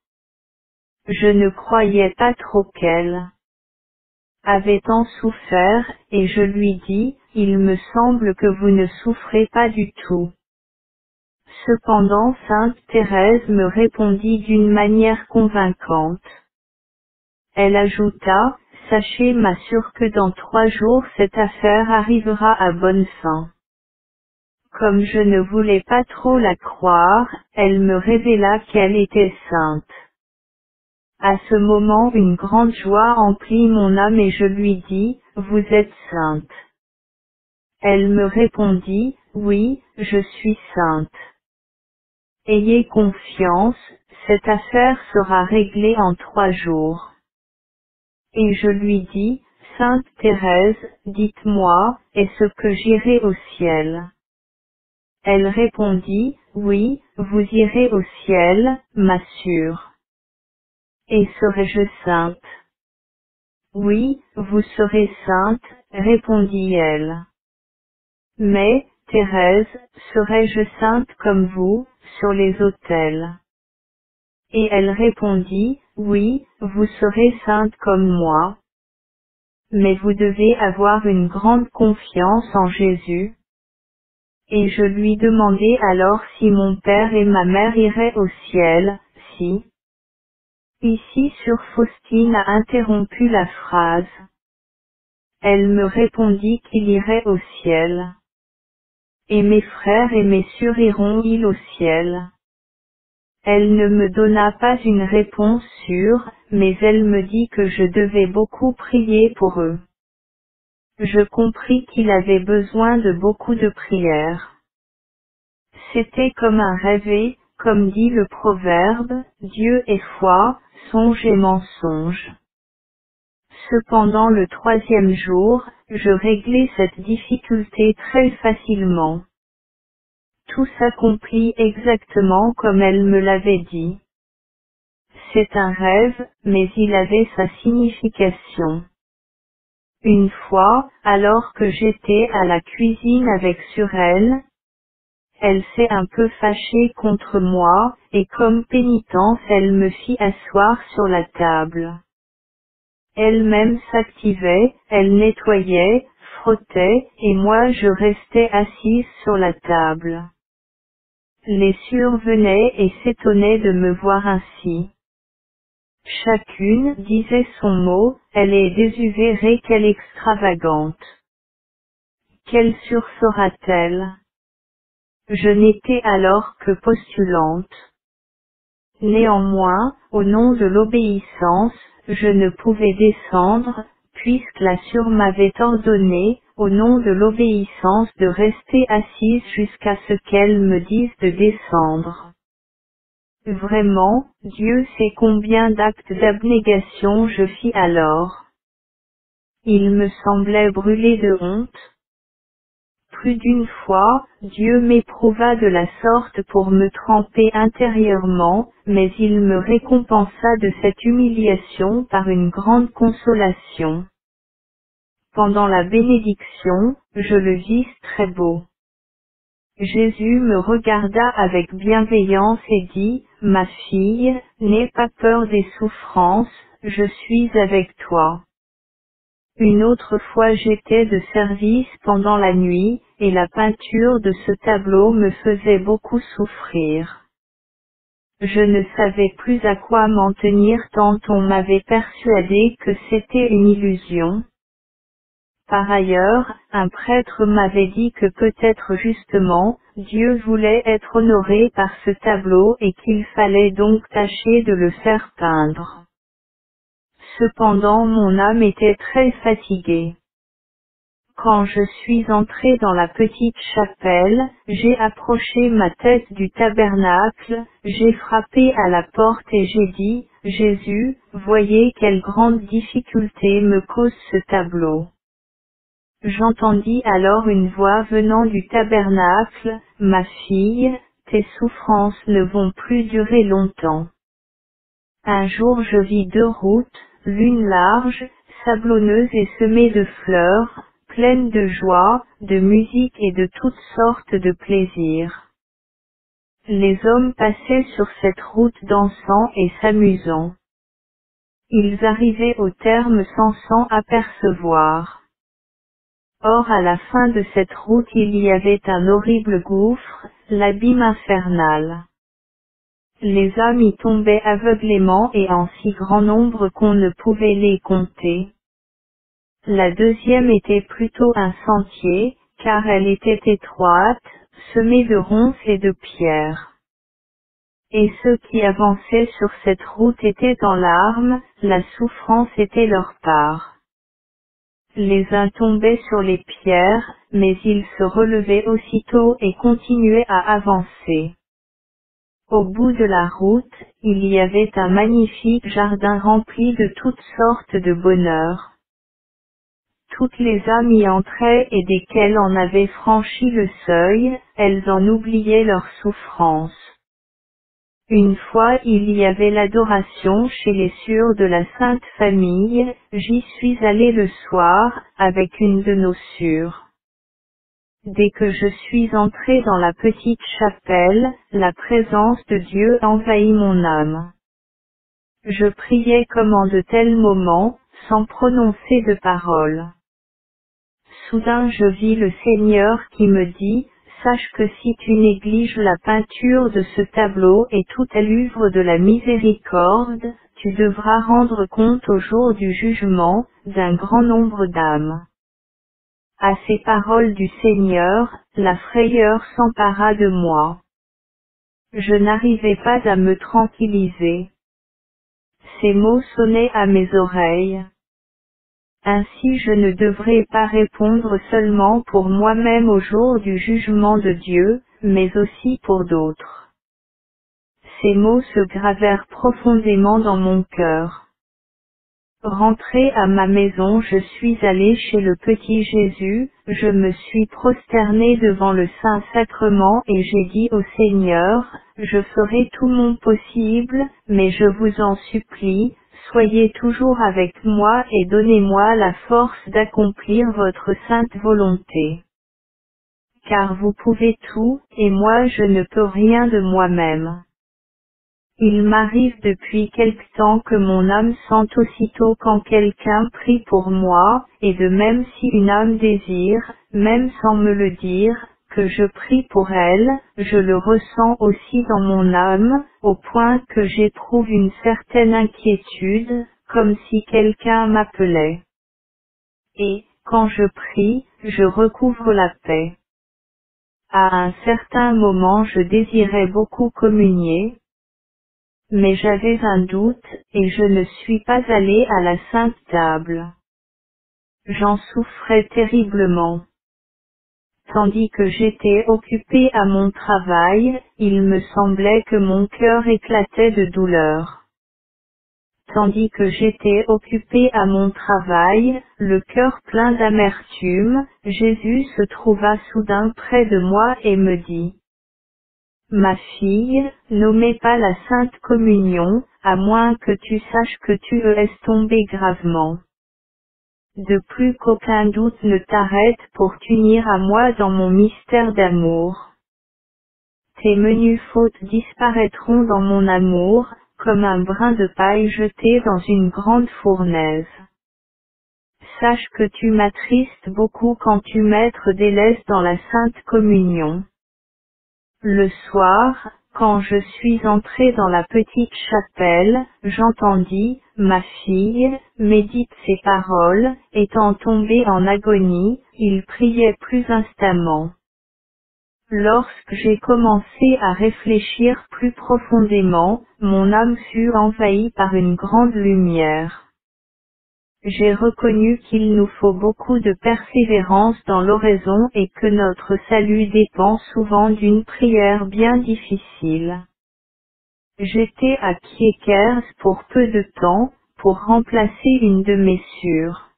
A: Je ne croyais pas trop qu'elle avait tant souffert, et je lui dis, il me semble que vous ne souffrez pas du tout. Cependant Sainte Thérèse me répondit d'une manière convaincante. Elle ajouta, sachez ma sœur que dans 3 jours cette affaire arrivera à bonne fin. Comme je ne voulais pas trop la croire, elle me révéla qu'elle était sainte. À ce moment une grande joie emplit mon âme et je lui dis, vous êtes sainte. Elle me répondit, oui, je suis sainte. Ayez confiance, cette affaire sera réglée en 3 jours. Et je lui dis, Sainte Thérèse, dites-moi, est-ce que j'irai au ciel? Elle répondit, oui, vous irez au ciel, ma sœur. Et serai-je sainte? Oui, vous serez sainte, répondit-elle. Mais, Thérèse, serai-je sainte comme vous, sur les autels? Et elle répondit, oui, vous serez sainte comme moi. Mais vous devez avoir une grande confiance en Jésus. Et je lui demandai alors si mon père et ma mère iraient au ciel, si. Ici sur Faustine a interrompu la phrase. Elle me répondit qu'il irait au ciel. Et mes frères et mes sœurs iront-ils au ciel? Elle ne me donna pas une réponse sûre, mais elle me dit que je devais beaucoup prier pour eux. Je compris qu'il avait besoin de beaucoup de prières. C'était comme un rêve, comme dit le proverbe, Dieu est foi, songe et mensonge. Cependant le troisième jour, je réglai cette difficulté très facilement. Tout s'accomplit exactement comme elle me l'avait dit. C'est un rêve, mais il avait sa signification. Une fois, alors que j'étais à la cuisine avec Surelle, elle s'est un peu fâchée contre moi, et comme pénitence elle me fit asseoir sur la table. Elle-même s'activait, elle nettoyait, frottait, et moi je restais assise sur la table. Les sœurs venaient et s'étonnaient de me voir ainsi. Chacune disait son mot, elle est désuvérée, quelle extravagante. Quelle sœur sera-t-elle? Je n'étais alors que postulante. Néanmoins, au nom de l'obéissance, je ne pouvais descendre, puisque la sœur m'avait ordonné, au nom de l'obéissance de rester assise jusqu'à ce qu'elle me dise de descendre. Vraiment, Dieu sait combien d'actes d'abnégation je fis alors. Il me semblait brûler de honte. Plus d'une fois, Dieu m'éprouva de la sorte pour me tremper intérieurement, mais il me récompensa de cette humiliation par une grande consolation. Pendant la bénédiction, je le vis très beau. Jésus me regarda avec bienveillance et dit, « Ma fille, n'aie pas peur des souffrances, je suis avec toi. » Une autre fois j'étais de service pendant la nuit, et la peinture de ce tableau me faisait beaucoup souffrir. Je ne savais plus à quoi m'en tenir tant on m'avait persuadé que c'était une illusion. Par ailleurs, un prêtre m'avait dit que peut-être justement, Dieu voulait être honoré par ce tableau et qu'il fallait donc tâcher de le faire peindre. Cependant mon âme était très fatiguée. Quand je suis entré dans la petite chapelle, j'ai approché ma tête du tabernacle, j'ai frappé à la porte et j'ai dit, « Jésus, voyez quelle grande difficulté me cause ce tableau. » J'entendis alors une voix venant du tabernacle, « Ma fille, tes souffrances ne vont plus durer longtemps. » Un jour je vis deux routes, l'une large, sablonneuse et semée de fleurs, pleine de joie, de musique et de toutes sortes de plaisirs. Les hommes passaient sur cette route dansant et s'amusant. Ils arrivaient au terme sans s'en apercevoir. Or à la fin de cette route il y avait un horrible gouffre, l'abîme infernal. Les âmes y tombaient aveuglément et en si grand nombre qu'on ne pouvait les compter. La deuxième était plutôt un sentier, car elle était étroite, semée de ronces et de pierres. Et ceux qui avançaient sur cette route étaient en larmes, la souffrance était leur part. Les uns tombaient sur les pierres, mais ils se relevaient aussitôt et continuaient à avancer. Au bout de la route, il y avait un magnifique jardin rempli de toutes sortes de bonheur. toutes les âmes y entraient et dès qu'elles en avaient franchi le seuil, elles en oubliaient leurs souffrances. Une fois il y avait l'adoration chez les sûrs de la Sainte Famille, j'y suis allé le soir, avec une de nos sûres. Dès que je suis entré dans la petite chapelle, la présence de Dieu envahit mon âme. Je priais comme en de tels moments, sans prononcer de parole. Soudain je vis le Seigneur qui me dit, « Sache que si tu négliges la peinture de ce tableau et toute l'œuvre de la miséricorde, tu devras rendre compte au jour du jugement, d'un grand nombre d'âmes. » À ces paroles du Seigneur, la frayeur s'empara de moi. Je n'arrivais pas à me tranquilliser. Ces mots sonnaient à mes oreilles. Ainsi je ne devrais pas répondre seulement pour moi-même au jour du jugement de Dieu, mais aussi pour d'autres. Ces mots se gravèrent profondément dans mon cœur. Rentré à ma maison, je suis allé chez le petit Jésus, je me suis prosterné devant le Saint-Sacrement et j'ai dit au Seigneur, je ferai tout mon possible, mais je vous en supplie, soyez toujours avec moi et donnez-moi la force d'accomplir votre sainte volonté. Car vous pouvez tout, et moi je ne peux rien de moi-même. Il m'arrive depuis quelque temps que mon âme sent aussitôt quand quelqu'un prie pour moi, et de même si une âme désire, même sans me le dire, que je prie pour elle, je le ressens aussi dans mon âme, au point que j'éprouve une certaine inquiétude, comme si quelqu'un m'appelait. Et, quand je prie, je recouvre la paix. À un certain moment je désirais beaucoup communier, mais j'avais un doute, et je ne suis pas allé à la Sainte Table. J'en souffrais terriblement. Tandis que j'étais occupé à mon travail, il me semblait que mon cœur éclatait de douleur. Tandis que j'étais occupé à mon travail, le cœur plein d'amertume, Jésus se trouva soudain près de moi et me dit: Ma fille, n'omets pas la Sainte Communion, à moins que tu saches que tu le laisses tomber gravement. De plus qu'aucun doute ne t'arrête pour t'unir à moi dans mon mystère d'amour. Tes menues fautes disparaîtront dans mon amour, comme un brin de paille jeté dans une grande fournaise. Sache que tu m'attristes beaucoup quand tu m'être délaisse dans la Sainte Communion. Le soir, quand je suis entré dans la petite chapelle, j'entendis, ma fille, médite ces paroles, étant tombé en agonie, il priait plus instamment. Lorsque j'ai commencé à réfléchir plus profondément, mon âme fut envahie par une grande lumière. J'ai reconnu qu'il nous faut beaucoup de persévérance dans l'oraison et que notre salut dépend souvent d'une prière bien difficile. J'étais à Kiekers pour peu de temps, pour remplacer une de mes sœurs.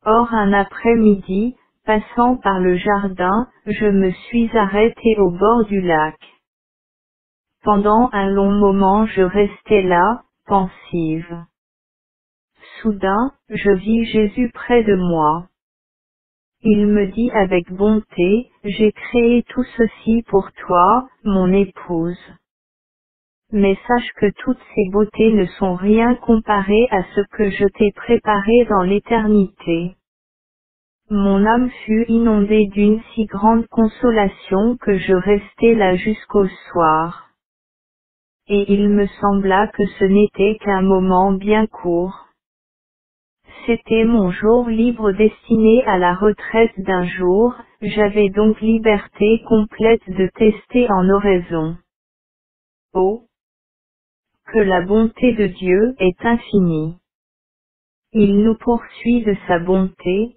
A: Or un après-midi, passant par le jardin, je me suis arrêté au bord du lac. Pendant un long moment je restais là, pensive. Soudain, je vis Jésus près de moi. Il me dit avec bonté, j'ai créé tout ceci pour toi, mon épouse. Mais sache que toutes ces beautés ne sont rien comparées à ce que je t'ai préparé dans l'éternité. Mon âme fut inondée d'une si grande consolation que je restai là jusqu'au soir. Et il me sembla que ce n'était qu'un moment bien court. C'était mon jour libre destiné à la retraite d'un jour, j'avais donc liberté complète de tester en oraison. Oh! Que la bonté de Dieu est infinie. Il nous poursuit de sa bonté.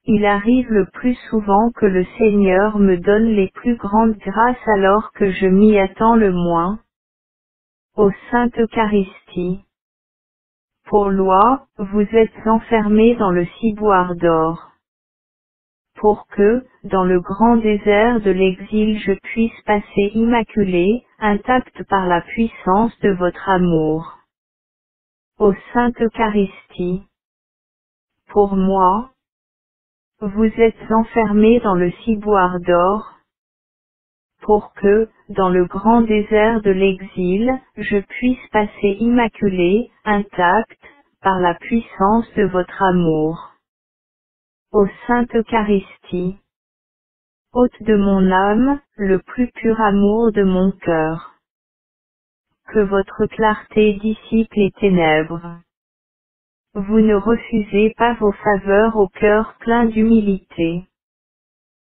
A: Il arrive le plus souvent que le Seigneur me donne les plus grandes grâces alors que je m'y attends le moins. Ô Sainte Eucharistie! Pour loi, vous êtes enfermés dans le ciboire d'or. Pour que, dans le grand désert de l'exil je puisse passer immaculé, intact par la puissance de votre amour. Ô Sainte Eucharistie. Pour moi, vous êtes enfermés dans le ciboire d'or, pour que, dans le grand désert de l'exil, je puisse passer immaculé, intact, par la puissance de votre amour. Ô Sainte Eucharistie. Hôte de mon âme, le plus pur amour de mon cœur. Que votre clarté dissipe les ténèbres. Vous ne refusez pas vos faveurs au cœur plein d'humilité.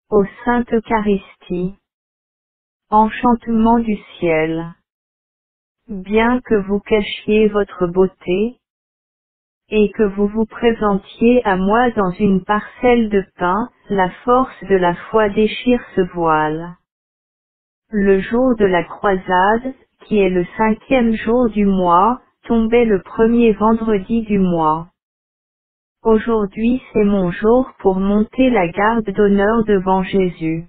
A: Ô Sainte Eucharistie. Enchantement du ciel. Bien que vous cachiez votre beauté, et que vous vous présentiez à moi dans une parcelle de pain, la force de la foi déchire ce voile. Le jour de la croisade, qui est le 5e jour du mois, tombait le premier vendredi du mois. Aujourd'hui c'est mon jour pour monter la garde d'honneur devant Jésus.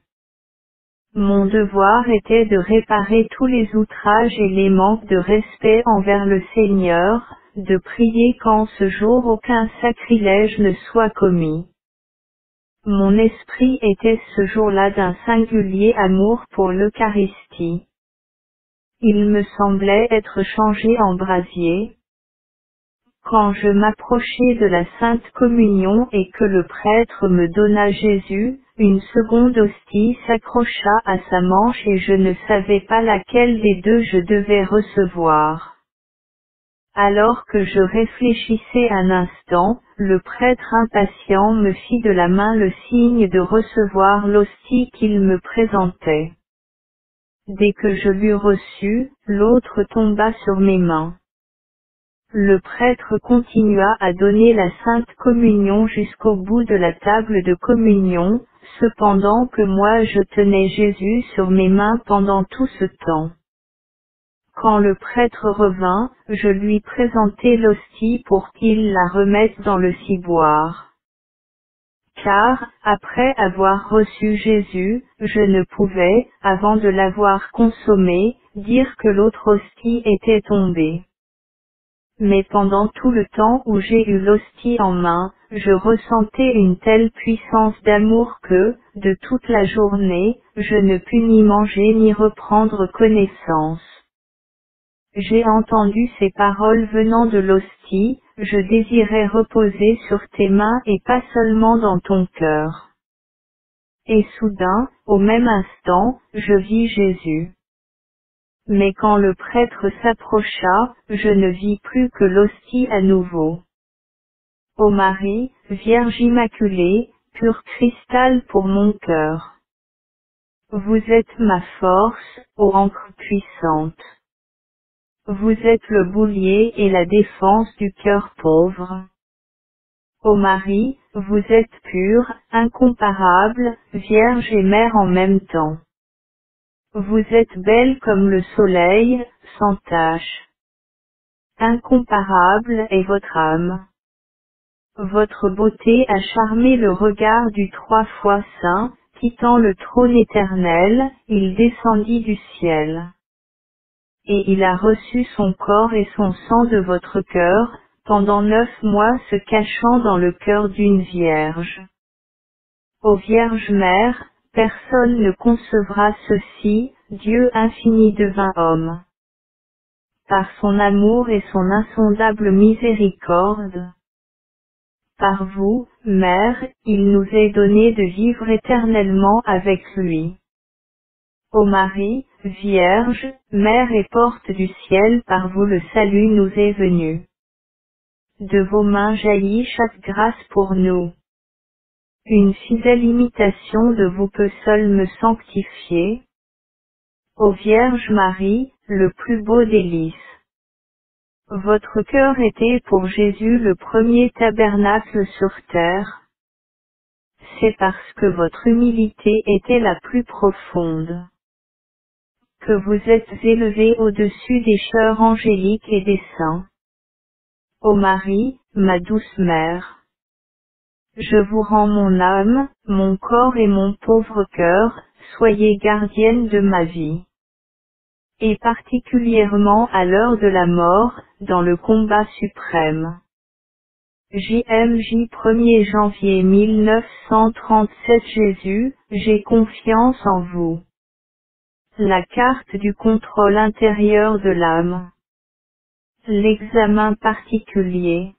A: Mon devoir était de réparer tous les outrages et les manques de respect envers le Seigneur, de prier qu'en ce jour aucun sacrilège ne soit commis. Mon esprit était ce jour-là d'un singulier amour pour l'Eucharistie. Il me semblait être changé en brasier. Quand je m'approchai de la Sainte Communion et que le prêtre me donna Jésus, une seconde hostie s'accrocha à sa manche et je ne savais pas laquelle des deux je devais recevoir. Alors que je réfléchissais un instant, le prêtre impatient me fit de la main le signe de recevoir l'hostie qu'il me présentait. Dès que je l'eus reçue, l'autre tomba sur mes mains. Le prêtre continua à donner la Sainte Communion jusqu'au bout de la table de communion, cependant que moi je tenais Jésus sur mes mains pendant tout ce temps. Quand le prêtre revint, je lui présentai l'hostie pour qu'il la remette dans le ciboire. Car, après avoir reçu Jésus, je ne pouvais, avant de l'avoir consommé, dire que l'autre hostie était tombée. Mais pendant tout le temps où j'ai eu l'hostie en main, je ressentais une telle puissance d'amour que, de toute la journée, je ne pus ni manger ni reprendre connaissance. J'ai entendu ces paroles venant de l'hostie, je désirais reposer sur tes mains et pas seulement dans ton cœur. Et soudain, au même instant, je vis Jésus. Mais quand le prêtre s'approcha, je ne vis plus que l'hostie à nouveau. Ô Marie, Vierge Immaculée, pur cristal pour mon cœur. Vous êtes ma force, ô encre puissante. Vous êtes le boulier et la défense du cœur pauvre. Ô Marie, vous êtes pure, incomparable, Vierge et Mère en même temps. Vous êtes belle comme le soleil, sans tache. Incomparable est votre âme. Votre beauté a charmé le regard du 3 fois saint, quittant le trône éternel, il descendit du ciel. Et il a reçu son corps et son sang de votre cœur, pendant 9 mois se cachant dans le cœur d'une vierge. Ô Vierge Mère, personne ne concevra ceci, Dieu infini devint homme. Par son amour et son insondable miséricorde. Par vous, Mère, il nous est donné de vivre éternellement avec lui. Ô Marie, Vierge, Mère et porte du ciel, par vous le salut nous est venu. De vos mains jaillit chaque grâce pour nous. Une fidèle imitation de vous peut seule me sanctifier. Ô Vierge Marie, le plus beau des lys. Votre cœur était pour Jésus le premier tabernacle sur terre. C'est parce que votre humilité était la plus profonde que vous êtes élevé au-dessus des chœurs angéliques et des saints. Ô Marie, ma douce mère. Je vous rends mon âme, mon corps et mon pauvre cœur, soyez gardienne de ma vie. Et particulièrement à l'heure de la mort, dans le combat suprême. JMJ 1er janvier 1937 Jésus, j'ai confiance en vous. La carte du contrôle intérieur de l'âme. L'examen particulier.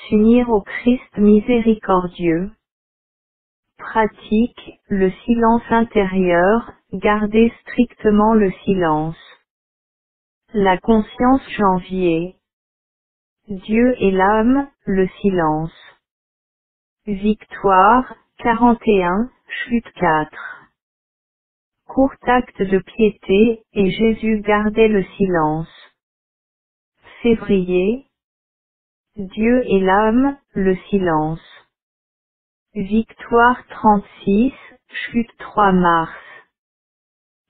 A: S'unir au Christ miséricordieux. Pratique, le silence intérieur, garder strictement le silence. La conscience janvier. Dieu et l'âme, le silence. Victoire, 41, chute 4. Court acte de piété, et Jésus gardait le silence. Février. Dieu et l'âme, le silence. Victoire 36, chute 3 mars.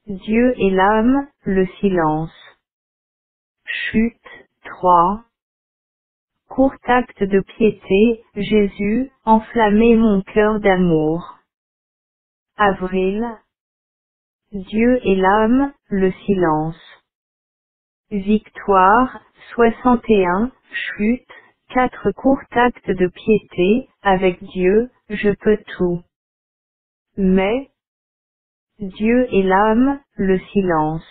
A: Dieu et l'âme, le silence. Chute 3. Court acte de piété, Jésus, enflammez mon cœur d'amour. Avril. Dieu et l'âme, le silence. Victoire, 61, chute, 4 court acte de piété, avec Dieu, je peux tout. Mais, Dieu et l'âme, le silence.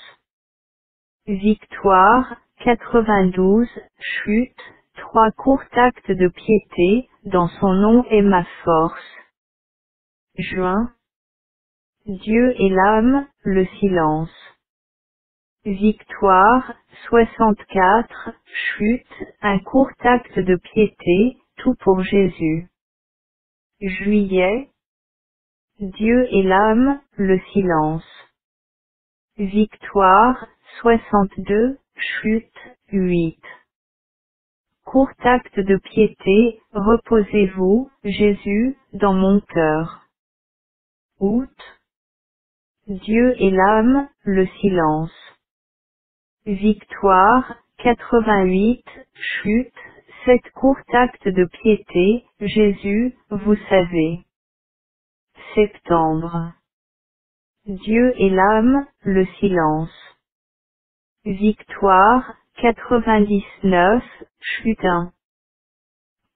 A: Victoire, 92, chute, 3 court acte de piété, dans son nom est ma force. Juin. Dieu et l'âme, le silence. Victoire, 64, chute, un court acte de piété, tout pour Jésus. Juillet. Dieu et l'âme, le silence. Victoire, 62, chute, 8. Court acte de piété, reposez-vous, Jésus, dans mon cœur. Août. Dieu et l'âme, le silence. Victoire, 88, chute, 7 court acte de piété, Jésus, vous savez. Septembre. Dieu et l'âme, le silence. Victoire, 99, chute 1.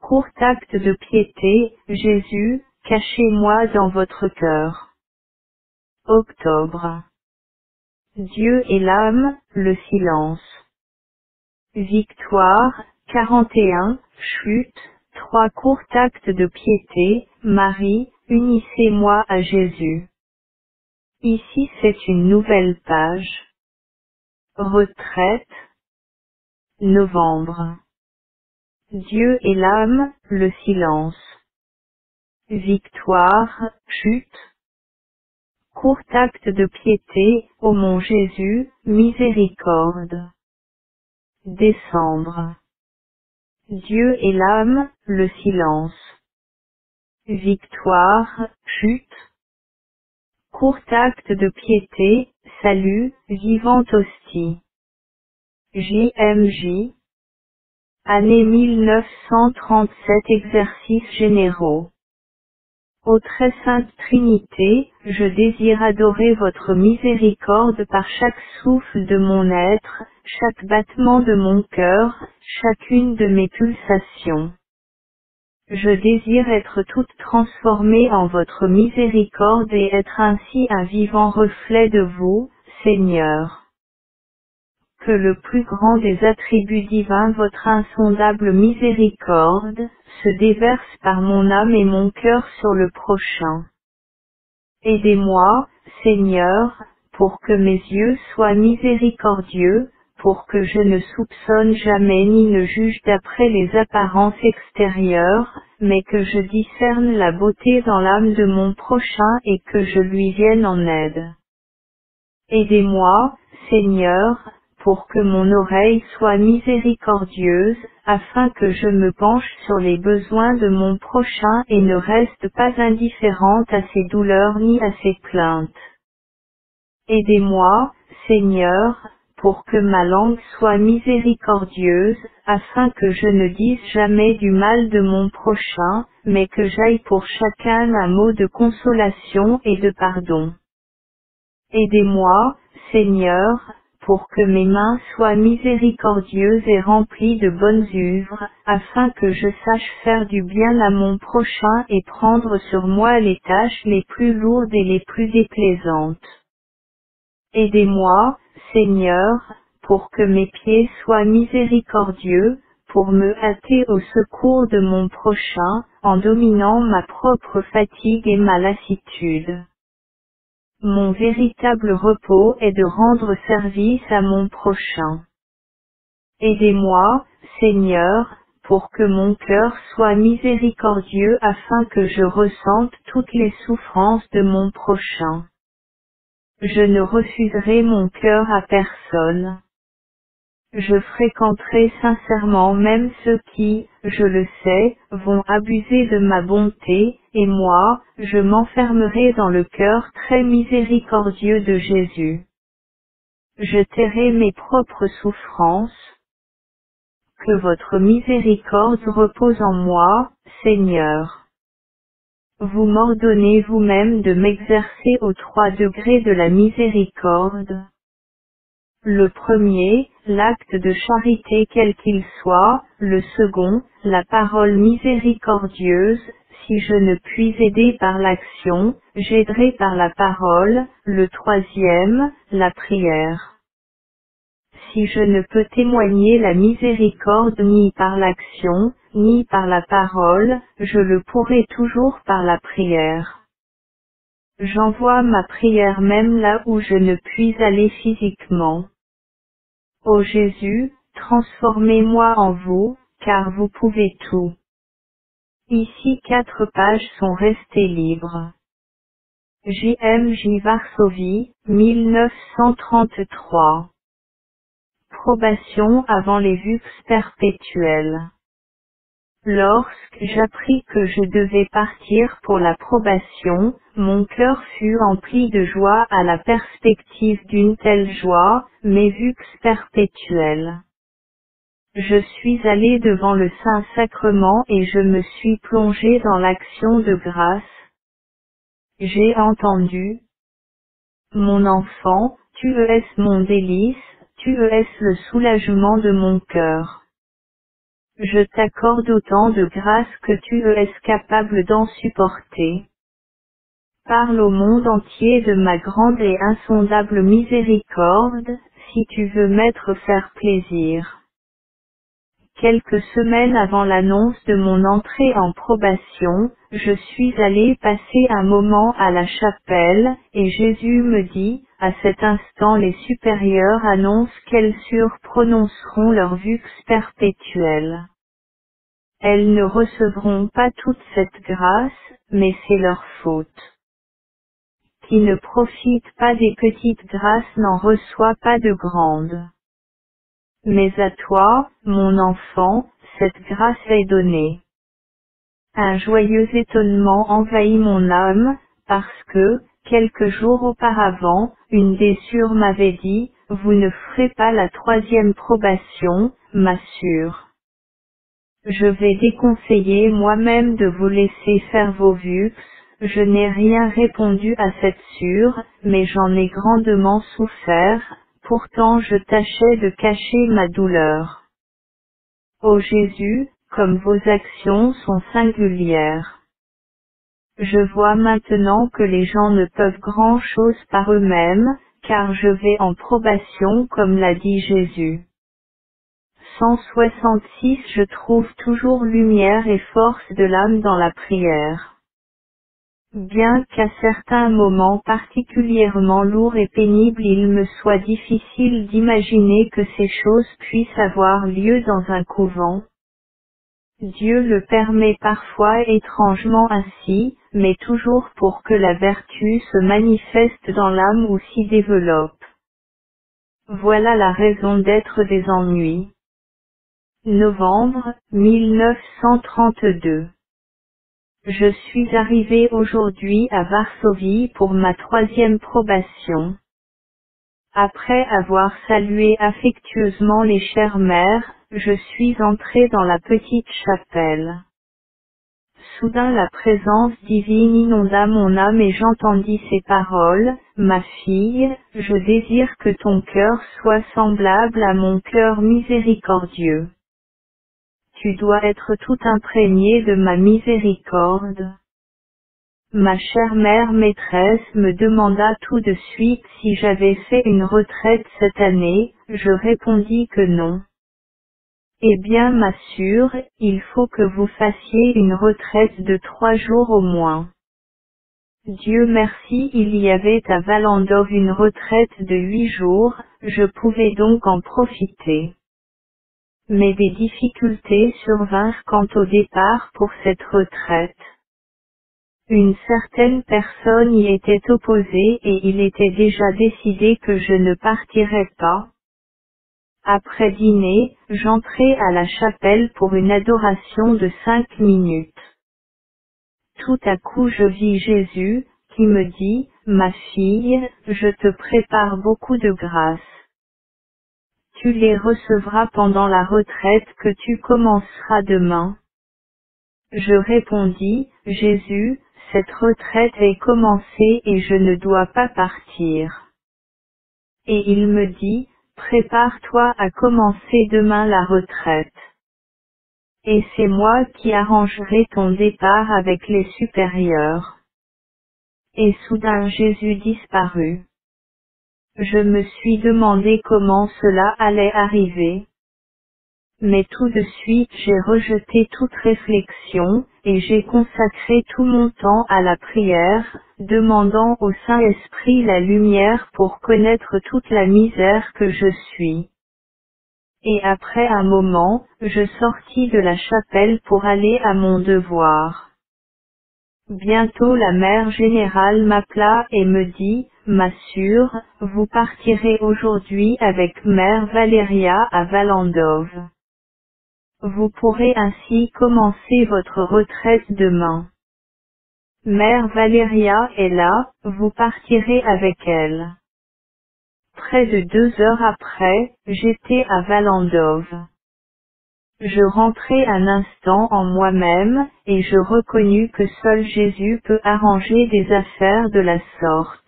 A: Court acte de piété, Jésus, cachez-moi dans votre cœur. Octobre. Dieu et l'âme, le silence. Victoire, 41, chute, 3 court acte de piété, Marie, unissez-moi à Jésus. Ici c'est une nouvelle page. Retraite. Novembre. Dieu et l'âme, le silence. Victoire, chute. Court acte de piété, ô mon Jésus, miséricorde. Décembre. Dieu et l'âme, le silence. Victoire, chute. Court acte de piété, salut, vivante hostie. JMJ. Année 1937 Exercices généraux. Ô très sainte Trinité, je désire adorer votre miséricorde par chaque souffle de mon être, chaque battement de mon cœur, chacune de mes pulsations. Je désire être toute transformée en votre miséricorde et être ainsi un vivant reflet de vous, Seigneur. Que le plus grand des attributs divins, votre insondable miséricorde, se déverse par mon âme et mon cœur sur le prochain. Aidez-moi, Seigneur, pour que mes yeux soient miséricordieux, pour que je ne soupçonne jamais ni ne juge d'après les apparences extérieures, mais que je discerne la beauté dans l'âme de mon prochain et que je lui vienne en aide. Aidez-moi, Seigneur, pour que mon oreille soit miséricordieuse, afin que je me penche sur les besoins de mon prochain et ne reste pas indifférente à ses douleurs ni à ses plaintes. Aidez-moi, Seigneur, pour que ma langue soit miséricordieuse, afin que je ne dise jamais du mal de mon prochain, mais que j'aille pour chacun un mot de consolation et de pardon. Aidez-moi, Seigneur, pour que mes mains soient miséricordieuses et remplies de bonnes œuvres, afin que je sache faire du bien à mon prochain et prendre sur moi les tâches les plus lourdes et les plus déplaisantes. Aidez-moi, Seigneur, pour que mes pieds soient miséricordieux, pour me hâter au secours de mon prochain, en dominant ma propre fatigue et ma lassitude. Mon véritable repos est de rendre service à mon prochain. Aidez-moi, Seigneur, pour que mon cœur soit miséricordieux afin que je ressente toutes les souffrances de mon prochain. Je ne refuserai mon cœur à personne. Je fréquenterai sincèrement même ceux qui, je le sais, vont abuser de ma bonté, et moi, je m'enfermerai dans le cœur très miséricordieux de Jésus. Je tairai mes propres souffrances. Que votre miséricorde repose en moi, Seigneur. Vous m'ordonnez vous-même de m'exercer aux 3 degrés de la miséricorde. Le premier, l'acte de charité quel qu'il soit, le second, la parole miséricordieuse, si je ne puis aider par l'action, j'aiderai par la parole, le troisième, la prière. Si je ne peux témoigner la miséricorde ni par l'action, ni par la parole, je le pourrai toujours par la prière. J'envoie ma prière même là où je ne puis aller physiquement. Ô Jésus, transformez-moi en vous, car vous pouvez tout. Ici 4 pages sont restées libres. JMJ Varsovie, 1933. Probation avant les vux perpétuels. Lorsque j'appris que je devais partir pour la probation, mon cœur fut empli de joie à la perspective d'une telle joie, mes vux perpétuels. Je suis allé devant le Saint-Sacrement et je me suis plongé dans l'action de grâce. J'ai entendu. Mon enfant, tu es mon délice, tu es le soulagement de mon cœur. Je t'accorde autant de grâce que tu es capable d'en supporter. Parle au monde entier de ma grande et insondable miséricorde, si tu veux m'être faire plaisir. Quelques semaines avant l'annonce de mon entrée en probation, je suis allé passer un moment à la chapelle, et Jésus me dit, à cet instant les supérieurs annoncent qu'elles surprononceront leur vux perpétuelle. Elles ne recevront pas toute cette grâce, mais c'est leur faute. Qui ne profite pas des petites grâces n'en reçoit pas de grandes. Mais à toi, mon enfant, cette grâce est donnée. Un joyeux étonnement envahit mon âme, parce que, quelques jours auparavant, une des sœurs m'avait dit, vous ne ferez pas la 3e probation, ma sœur. Je vais déconseiller moi-même de vous laisser faire vos vux. Je n'ai rien répondu à cette sœur, mais j'en ai grandement souffert, pourtant je tâchais de cacher ma douleur. Ô Jésus, comme vos actions sont singulières. Je vois maintenant que les gens ne peuvent grand-chose par eux-mêmes, car je vais en probation comme l'a dit Jésus. 166 Je trouve toujours lumière et force de l'âme dans la prière. Bien qu'à certains moments particulièrement lourds et pénibles il me soit difficile d'imaginer que ces choses puissent avoir lieu dans un couvent, Dieu le permet parfois étrangement ainsi, mais toujours pour que la vertu se manifeste dans l'âme ou s'y développe. Voilà la raison d'être des ennuis. Novembre 1932. Je suis arrivé aujourd'hui à Varsovie pour ma 3e probation. Après avoir salué affectueusement les chères mères, je suis entré dans la petite chapelle. Soudain la présence divine inonda mon âme et j'entendis ces paroles, « Ma fille, je désire que ton cœur soit semblable à mon cœur miséricordieux. Tu dois être tout imprégné de ma miséricorde. » Ma chère mère maîtresse me demanda tout de suite si j'avais fait une retraite cette année, je répondis que non. Eh bien ma sœur, il faut que vous fassiez une retraite de 3 jours au moins. Dieu merci, il y avait à Valendov une retraite de 8 jours, je pouvais donc en profiter. Mais des difficultés survinrent quant au départ pour cette retraite. Une certaine personne y était opposée et il était déjà décidé que je ne partirais pas. Après dîner, j'entrai à la chapelle pour une adoration de 5 minutes. Tout à coup je vis Jésus, qui me dit, « Ma fille, je te prépare beaucoup de grâces. Tu les recevras pendant la retraite que tu commenceras demain. » Je répondis, « Jésus, cette retraite est commencée et je ne dois pas partir. » Et il me dit, « Prépare-toi à commencer demain la retraite. Et c'est moi qui arrangerai ton départ avec les supérieurs. » Et soudain Jésus disparut. Je me suis demandé comment cela allait arriver. Mais tout de suite j'ai rejeté toute réflexion, et j'ai consacré tout mon temps à la prière, demandant au Saint-Esprit la lumière pour connaître toute la misère que je suis. Et après un moment, je sortis de la chapelle pour aller à mon devoir. Bientôt la mère générale m'appela et me dit, « Ma sœur, vous partirez aujourd'hui avec mère Valéria à Valendov. Vous pourrez ainsi commencer votre retraite demain. Mère Valéria est là, vous partirez avec elle. » Près de 2 heures après, j'étais à Valendov. Je rentrai un instant en moi-même, et je reconnus que seul Jésus peut arranger des affaires de la sorte.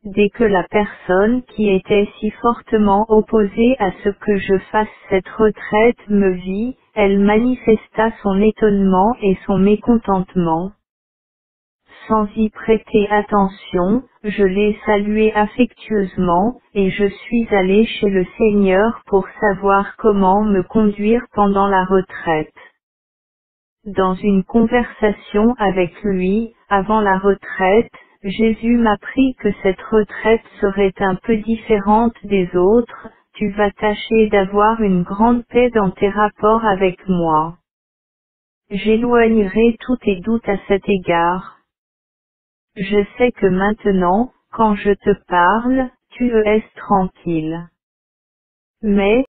A: Dès que la personne qui était si fortement opposée à ce que je fasse cette retraite me vit, elle manifesta son étonnement et son mécontentement. Sans y prêter attention, je l'ai salué affectueusement, et je suis allé chez le Seigneur pour savoir comment me conduire pendant la retraite. Dans une conversation avec lui, avant la retraite, Jésus m'apprit que cette retraite serait un peu différente des autres, tu vas tâcher d'avoir une grande paix dans tes rapports avec moi. J'éloignerai tous tes doutes à cet égard. Je sais que maintenant, quand je te parle, tu es tranquille. Mais,